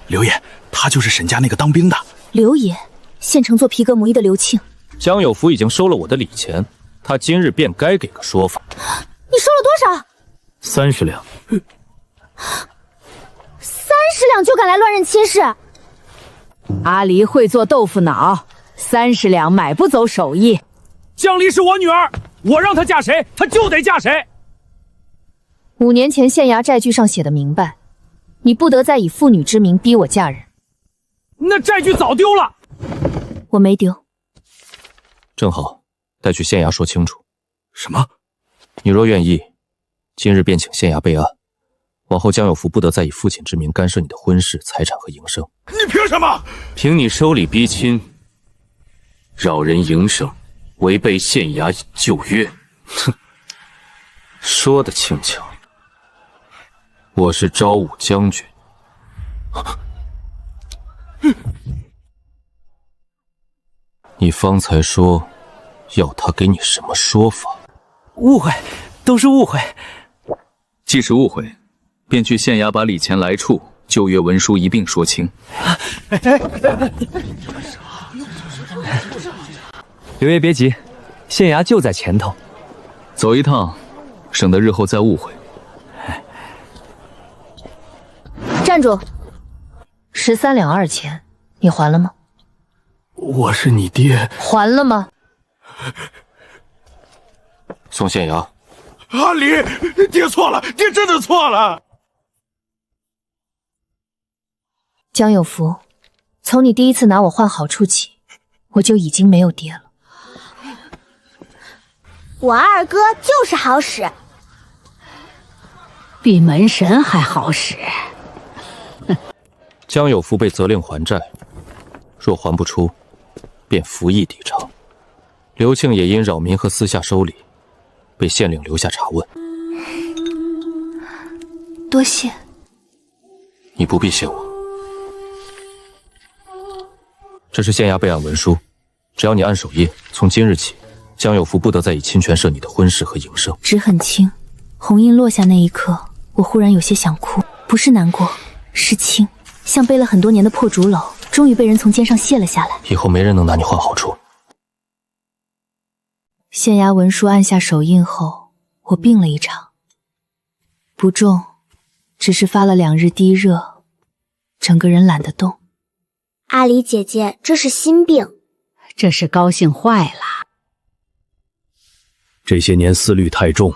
刘爷，他就是沈家那个当兵的。刘爷，县城做皮革母衣的刘庆。江有福已经收了我的礼钱，他今日便该给个说法。你收了多少？30两。30两就敢来乱认亲事？阿离会做豆腐脑，30两买不走手艺。江离是我女儿，我让她嫁谁，她就得嫁谁。 5年前县衙债据上写的明白，你不得再以妇女之名逼我嫁人。那债据早丢了，我没丢。正好，带去县衙说清楚。什么？你若愿意，今日便请县衙备案，往后江有福不得再以父亲之名干涉你的婚事、财产和营生。你凭什么？凭你收礼逼亲，扰人营生，违背县衙旧约。哼，说得轻巧。 我是昭武将军。你方才说要他给你什么说法？误会，都是误会。既是误会，便去县衙把礼钱来处、旧约文书一并说清。刘爷别急，县衙就在前头，走一趟，省得日后再误会。 站住！13两2钱，你还了吗？我是你爹，还了吗？送县衙。阿离，爹错了，爹真的错了。江有福，从你第一次拿我换好处起，我就已经没有爹了。我二哥就是好使，比门神还好使。 江有福被责令还债，若还不出，便服役抵偿。刘庆也因扰民和私下收礼，被县令留下查问。多谢。你不必谢我。这是县衙备案文书，只要你按手印，从今日起江有福不得再以亲权涉你的婚事和营生。纸很轻，红印落下那一刻，我忽然有些想哭，不是难过，是轻，像背了很多年的破竹篓，终于被人从肩上卸了下来。以后没人能拿你换好处。县衙文书按下手印后，我病了一场，不重，只是发了2日低热，整个人懒得动。阿离姐姐，这是心病。这是高兴坏了。这些年思虑太重，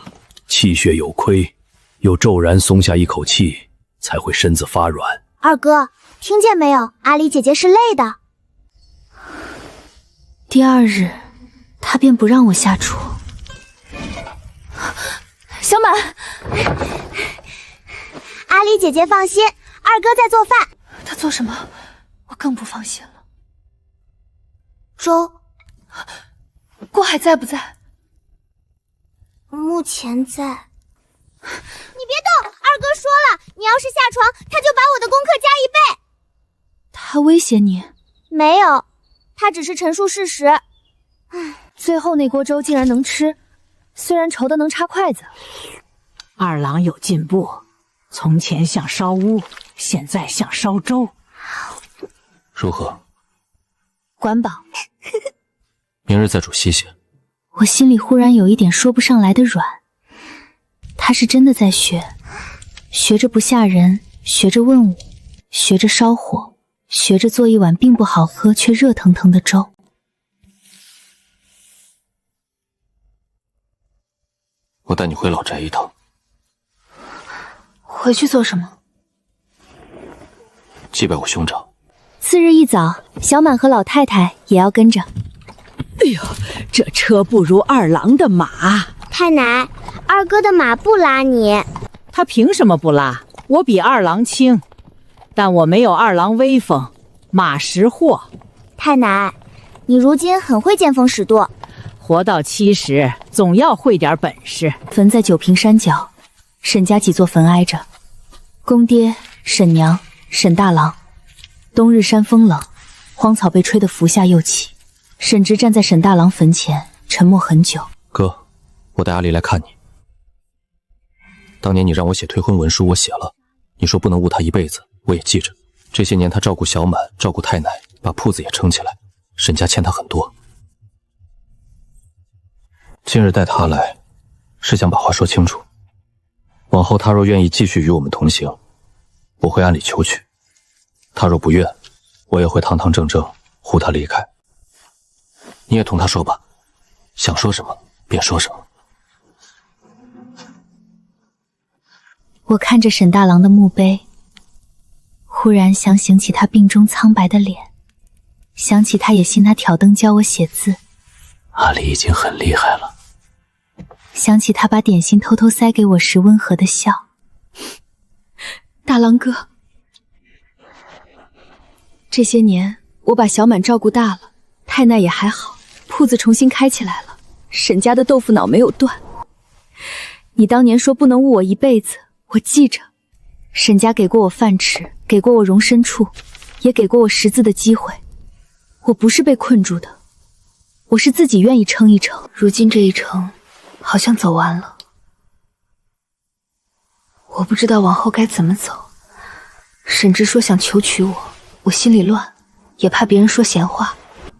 气血有亏，又骤然松下一口气，才会身子发软。二哥，听见没有？阿离姐姐是累的。第2日，他便不让我下厨。小满，阿离姐姐放心，二哥在做饭。他做什么？我更不放心了。粥，郭海在不在？目前在。你别动，二哥说了，你要是下床，他就把我的功课加1倍。他威胁你？没有，他只是陈述事实。最后那锅粥竟然能吃，虽然稠的能插筷子。二郎有进步，从前像烧乌，现在像烧粥。如何？管饱。明日再煮稀些。我心里忽然有一点说不上来的软。他是真的在学，学着不吓人，学着问我，学着烧火，学着做一碗并不好喝却热腾腾的粥。我带你回老宅一趟。回去做什么？祭拜我兄长。次日一早，小满和老太太也要跟着。哎呦，这车不如二郎的马。太奶，二哥的马不拉你。他凭什么不拉？我比二郎轻，但我没有二郎威风，马识货。太奶，你如今很会见风使舵。活到70，总要会点本事。坟在九平山脚，沈家几座坟挨着，公爹、沈娘、沈大郎。冬日山风冷，荒草被吹得伏下又起。沈直站在沈大郎坟前，沉默很久。哥，我带阿离来看你。当年你让我写退婚文书，我写了。你说不能误他一辈子，我也记着。这些年他照顾小满，照顾太奶，把铺子也撑起来，沈家欠他很多。今日带他来，是想把话说清楚。往后他若愿意继续与我们同行，我会按理求娶；他若不愿，我也会堂堂正正护他离开。你也同他说吧，想说什么便说什么。我看着沈大郎的墓碑，忽然想醒起他病中苍白的脸，想起他也信他挑灯教我写字。阿离已经很厉害了。想起他把点心偷偷塞给我时温和的笑。大郎哥，这些年我把小满照顾大了，太奶也还好，铺子重新开起来了，沈家的豆腐脑没有断。你当年说不能误我一辈子，我记着。沈家给过我饭吃，给过我容身处，也给过我识字的机会。我不是被困住的，我是自己愿意撑一撑。如今这一程好像走完了，我不知道往后该怎么走。沈直说想求娶我，我心里乱，也怕别人说闲话。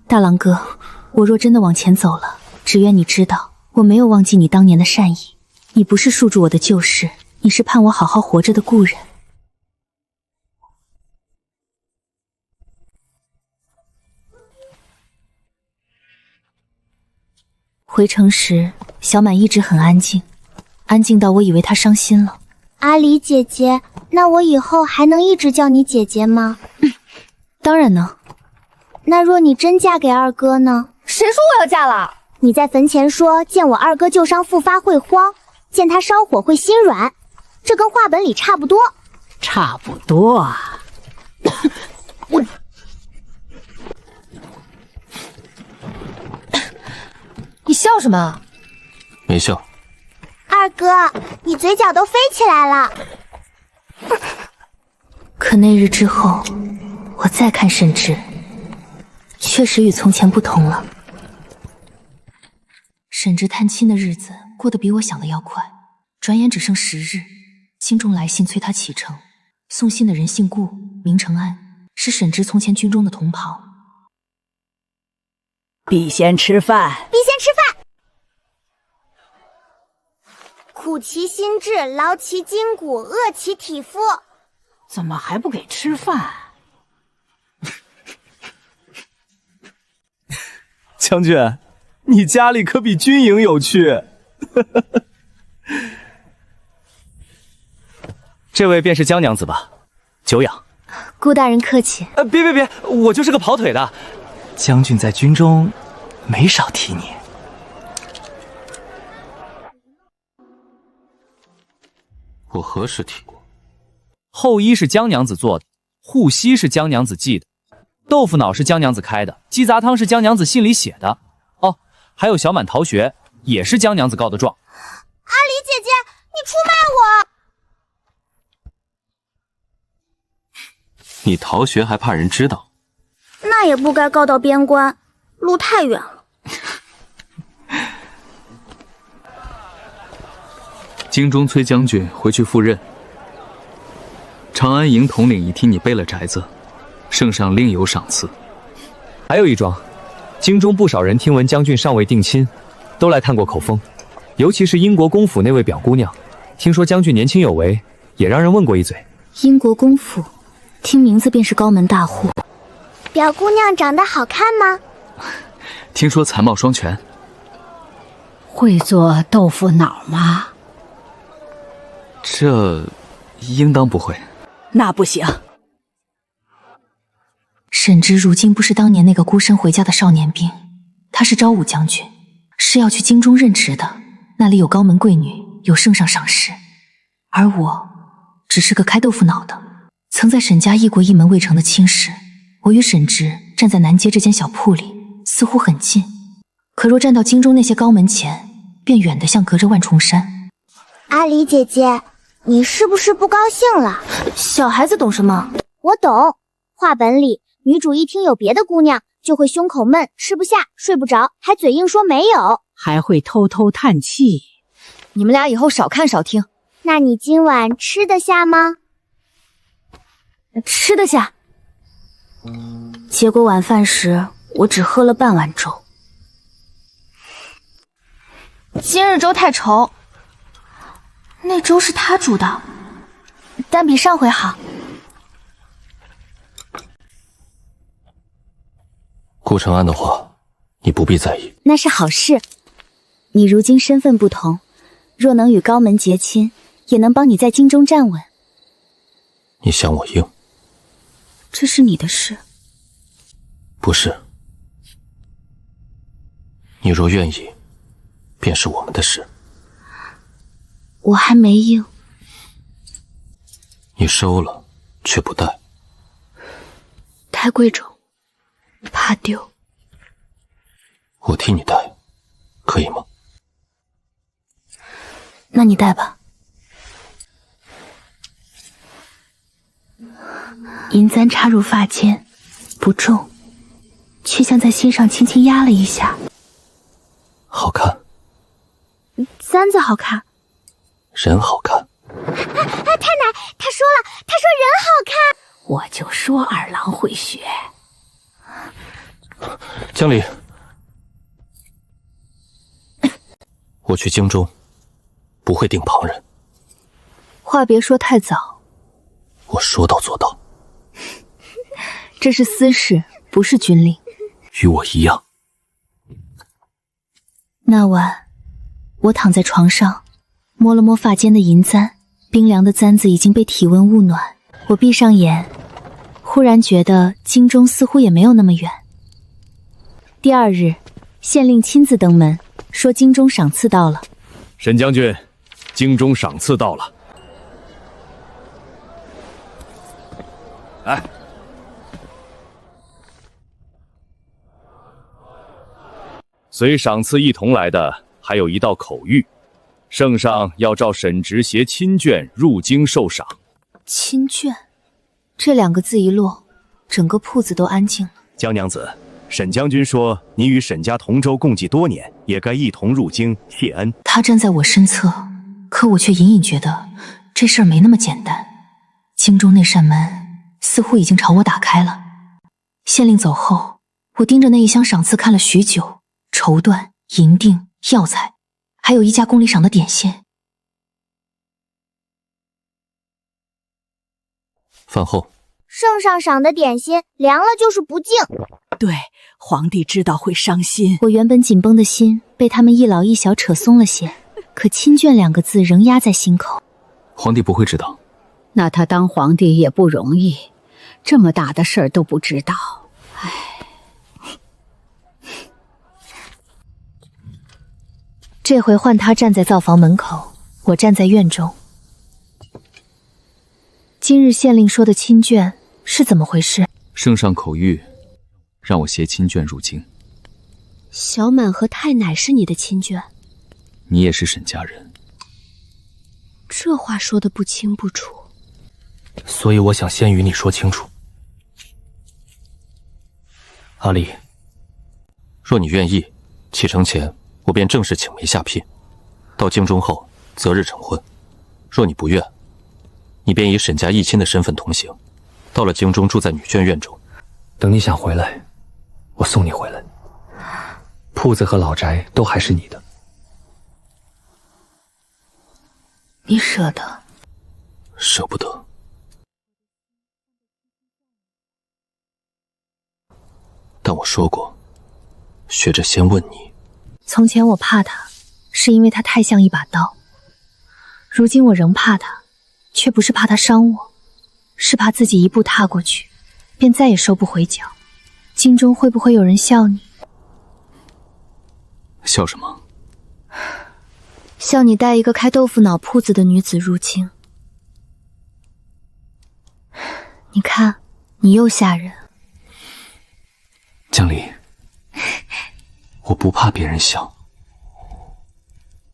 大郎哥，我若真的往前走了，只愿你知道，我没有忘记你当年的善意。你不是束住我的旧事，你是盼我好好活着的故人。回城时，小满一直很安静，安静到我以为她伤心了。阿离姐姐，那我以后还能一直叫你姐姐吗？当然能。那若你真嫁给二哥呢？谁说我要嫁了？你在坟前说见我二哥旧伤复发会慌，见他烧火会心软，这跟话本里差不多。差不多啊。你笑什么？没笑。二哥，你嘴角都飞起来了。可那日之后，我再看沈直，确实与从前不同了。沈直探亲的日子过得比我想的要快，转眼只剩10日。京中来信催他启程，送信的人姓顾，名承安，是沈直从前军中的同袍。必先吃饭，必先吃饭。苦其心志，劳其筋骨，饿其体肤。怎么还不给吃饭？将军，你家里可比军营有趣。这位便是江娘子吧？久仰。顾大人客气。别，我就是个跑腿的。将军在军中没少提你。我何时提过？后衣是江娘子做的，护膝是江娘子系的，豆腐脑是江娘子开的，鸡杂汤是江娘子信里写的。哦，还有小满逃学也是江娘子告的状。阿离姐姐，你出卖我！你逃学还怕人知道？那也不该告到边关，路太远了。京中崔将军回去赴任，长安营统领已替你备了宅子，圣上另有赏赐。还有一桩，京中不少人听闻将军尚未定亲，都来探过口风，尤其是英国公府那位表姑娘，听说将军年轻有为，也让人问过一嘴。英国公府，听名字便是高门大户。表姑娘长得好看吗？听说才貌双全。会做豆腐脑吗？这应当不会。那不行。沈直如今不是当年那个孤身回家的少年兵，他是昭武将军，是要去京中任职的，那里有高门贵女，有圣上赏识。而我只是个开豆腐脑的，曾在沈家一国一门未成的亲事。我与沈直站在南街这间小铺里，似乎很近，可若站到京中那些高门前，便远得像隔着万重山。阿离姐姐，你是不是不高兴了？小孩子懂什么？我懂。话本里，女主一听有别的姑娘，就会胸口闷，吃不下，睡不着，还嘴硬说没有，还会偷偷叹气。你们俩以后少看少听。那你今晚吃得下吗？吃得下。结果晚饭时，我只喝了半碗粥。今日粥太稠，那粥是他煮的，但比上回好。顾承安的话，你不必在意。那是好事。你如今身份不同，若能与高门结亲，也能帮你在京中站稳。你想我应？这是你的事。不是。你若愿意，便是我们的事。我还没应。你收了，却不带。太贵重，怕丢。我替你带，可以吗？那你带吧。银簪插入发间，不重，却像在心上轻轻压了一下。好看。簪子好看。人好看。太奶，他说了，他说人好看。我就说二郎会学。江离，我去京中，不会定旁人。话别说太早。我说到做到。这是私事，不是军令。与我一样。那晚，我躺在床上，摸了摸发间的银簪，冰凉的簪子已经被体温捂暖。我闭上眼，忽然觉得京中似乎也没有那么远。第二日，县令亲自登门，说京中赏赐到了。沈将军，京中赏赐到了。来。随赏赐一同来的，还有一道口谕，圣上要召沈直携亲眷入京受赏。亲眷，这2个字一落，整个铺子都安静了。江娘子，沈将军说你与沈家同舟共济多年，也该一同入京谢恩。他站在我身侧，可我却隐隐觉得这事儿没那么简单。京中那扇门似乎已经朝我打开了。县令走后，我盯着那一箱赏赐看了许久，绸缎、银锭、药材，还有一家宫里赏的点心。饭后，圣上赏的点心凉了就是不敬。对，皇帝知道会伤心。我原本紧绷的心被他们一老一小扯松了些，可亲眷2个字仍压在心口。皇帝不会知道。那他当皇帝也不容易，这么大的事儿都不知道。唉。这回换他站在灶房门口，我站在院中。今日县令说的亲眷是怎么回事？圣上口谕，让我携亲眷入京。小满和太奶是你的亲眷，你也是沈家人。这话说得不清不楚。所以我想先与你说清楚。阿离，若你愿意，启程前我便正式请媒下聘，到京中后择日成婚。若你不愿，你便以沈家义亲的身份同行，到了京中住在女眷院中。等你想回来，我送你回来。铺子和老宅都还是你的。你舍得？舍不得。但我说过，学着先问你。从前我怕他，是因为他太像一把刀。如今我仍怕他，却不是怕他伤我，是怕自己一步踏过去，便再也收不回脚。京中会不会有人笑你？笑什么？笑你带一个开豆腐脑铺子的女子入京。你看，你又吓人。江离，我不怕别人笑，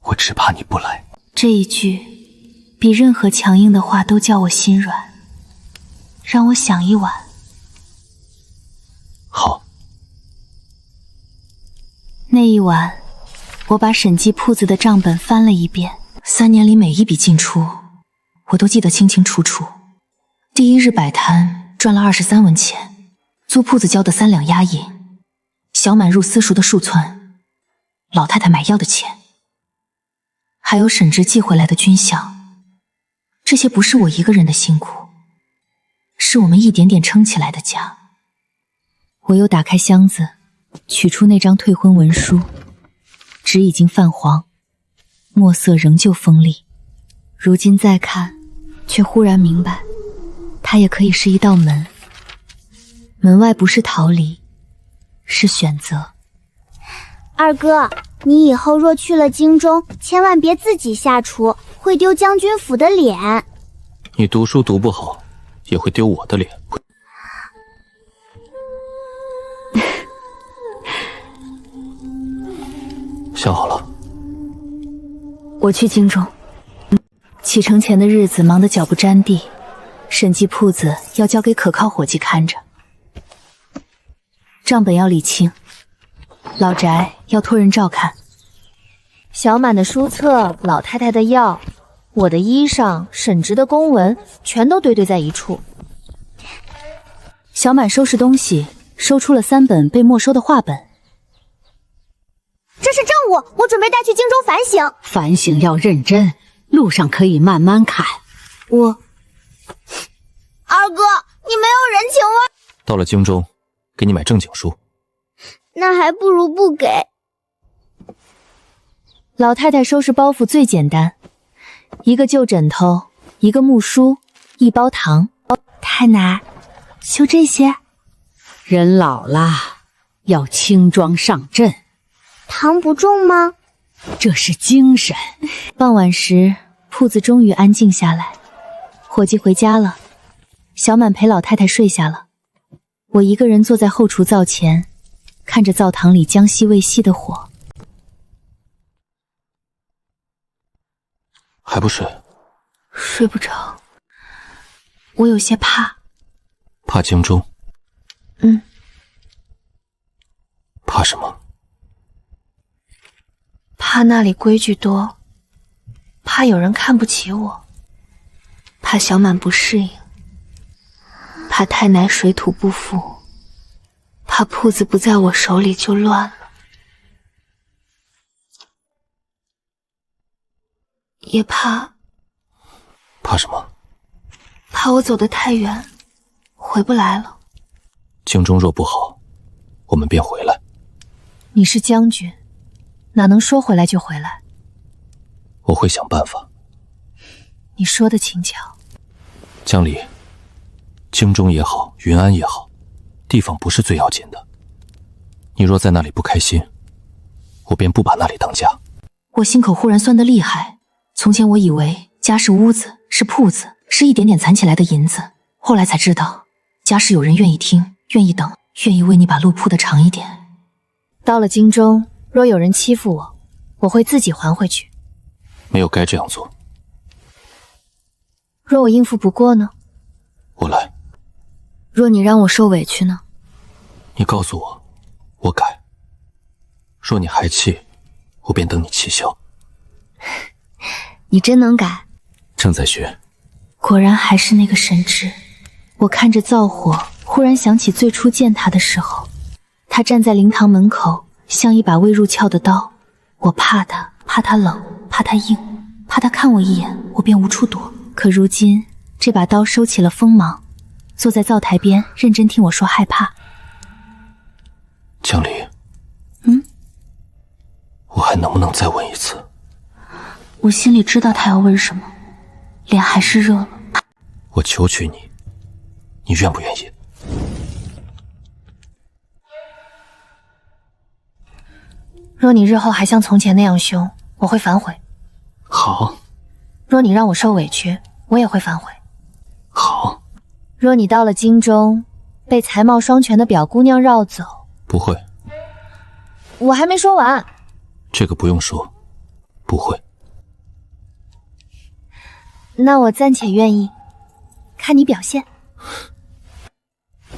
我只怕你不来。这一句比任何强硬的话都叫我心软，让我想一晚。好。那一晚，我把审计铺子的账本翻了一遍，3年里每一笔进出，我都记得清清楚楚。第1日摆摊赚了23文钱，租铺子交的3两押银，小满入私塾的数寸，老太太买药的钱，还有沈直寄回来的军饷。这些不是我一个人的辛苦，是我们一点点撑起来的家。我又打开箱子，取出那张退婚文书，纸已经泛黄，墨色仍旧锋利。如今再看，却忽然明白，它也可以是一道门。门外不是逃离，是选择。二哥，你以后若去了京中，千万别自己下厨，会丢将军府的脸。你读书读不好，也会丢我的脸。想好了。我去京中。启程前的日子忙得脚不沾地，审计铺子要交给可靠伙计看着，账本要理清，老宅要托人照看，小满的书册、老太太的药、我的衣裳、沈直的公文，全都堆在一处。小满收拾东西，收出了3本被没收的画本。这是证物，我准备带去京中反省。反省要认真，路上可以慢慢看。二哥，你没有人情味。到了京中，给你买正经书。那还不如不给。老太太收拾包袱最简单，一个旧枕头，一个木梳，一包糖。太奶，就这些？人老了，要轻装上阵。糖不重吗？这是精神。傍晚时，铺子终于安静下来，伙计回家了，小满陪老太太睡下了。我一个人坐在后厨灶前，看着灶堂里将熄未熄的火。还不睡？睡不着，我有些怕。怕京中？怕什么？怕那里规矩多，怕有人看不起我，怕小满不适应，怕太奶水土不服，怕铺子不在我手里就乱了，也怕什么？怕我走得太远，回不来了。京中若不好，我们便回来。你是将军，哪能说回来就回来？我会想办法。你说的轻巧。江离，京中也好，云安也好，地方不是最要紧的。你若在那里不开心，我便不把那里当家。我心口忽然酸得厉害。从前我以为家是屋子，是铺子，是一点点攒起来的银子，后来才知道，家是有人愿意听，愿意等，愿意为你把路铺得长一点。到了京中，若有人欺负我，我会自己还回去。没有该这样做。若我应付不过呢？我来。若你让我受委屈呢？你告诉我，我改。若你还气，我便等你气消。你真能改。正在学。果然还是那个神智。我看着灶火，忽然想起最初见他的时候，他站在灵堂门口，像一把未入鞘的刀。我怕他，怕他冷，怕他硬，怕他看我一眼，我便无处躲。可如今这把刀收起了锋芒，坐在灶台边，认真听我说害怕。江离，我还能不能再问一次？我心里知道他要问什么，脸还是热了。我求娶你，你愿不愿意？若你日后还像从前那样凶，我会反悔。好。若你让我受委屈，我也会反悔。好。若你到了京中，被才貌双全的表姑娘绕走，不会。我还没说完。这个不用说，不会。那我暂且愿意，看你表现。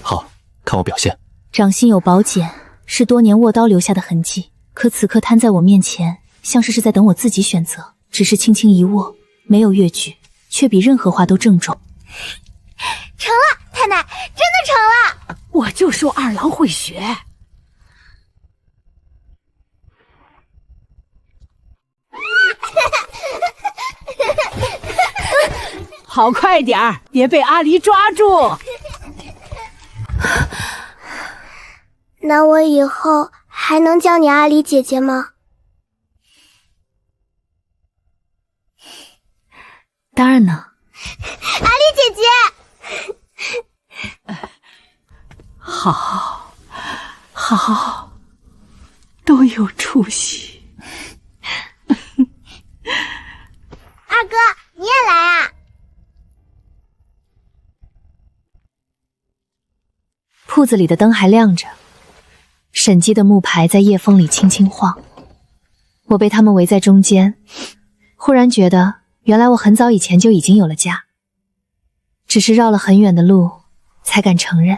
好，看我表现。掌心有宝剪，是多年握刀留下的痕迹，可此刻摊在我面前，像是在等我自己选择。只是轻轻一握，没有越矩，却比任何话都郑重。成了，太奶，真的成了！我就说二郎会学。好，快点儿，别被阿离抓住。那我以后还能叫你阿离姐姐吗？当然能。阿离姐姐，好，好，都有出息。二哥，你也来啊！铺子里的灯还亮着，沈姬的木牌在夜风里轻轻晃。我被他们围在中间，忽然觉得原来我很早以前就已经有了家，只是绕了很远的路才敢承认。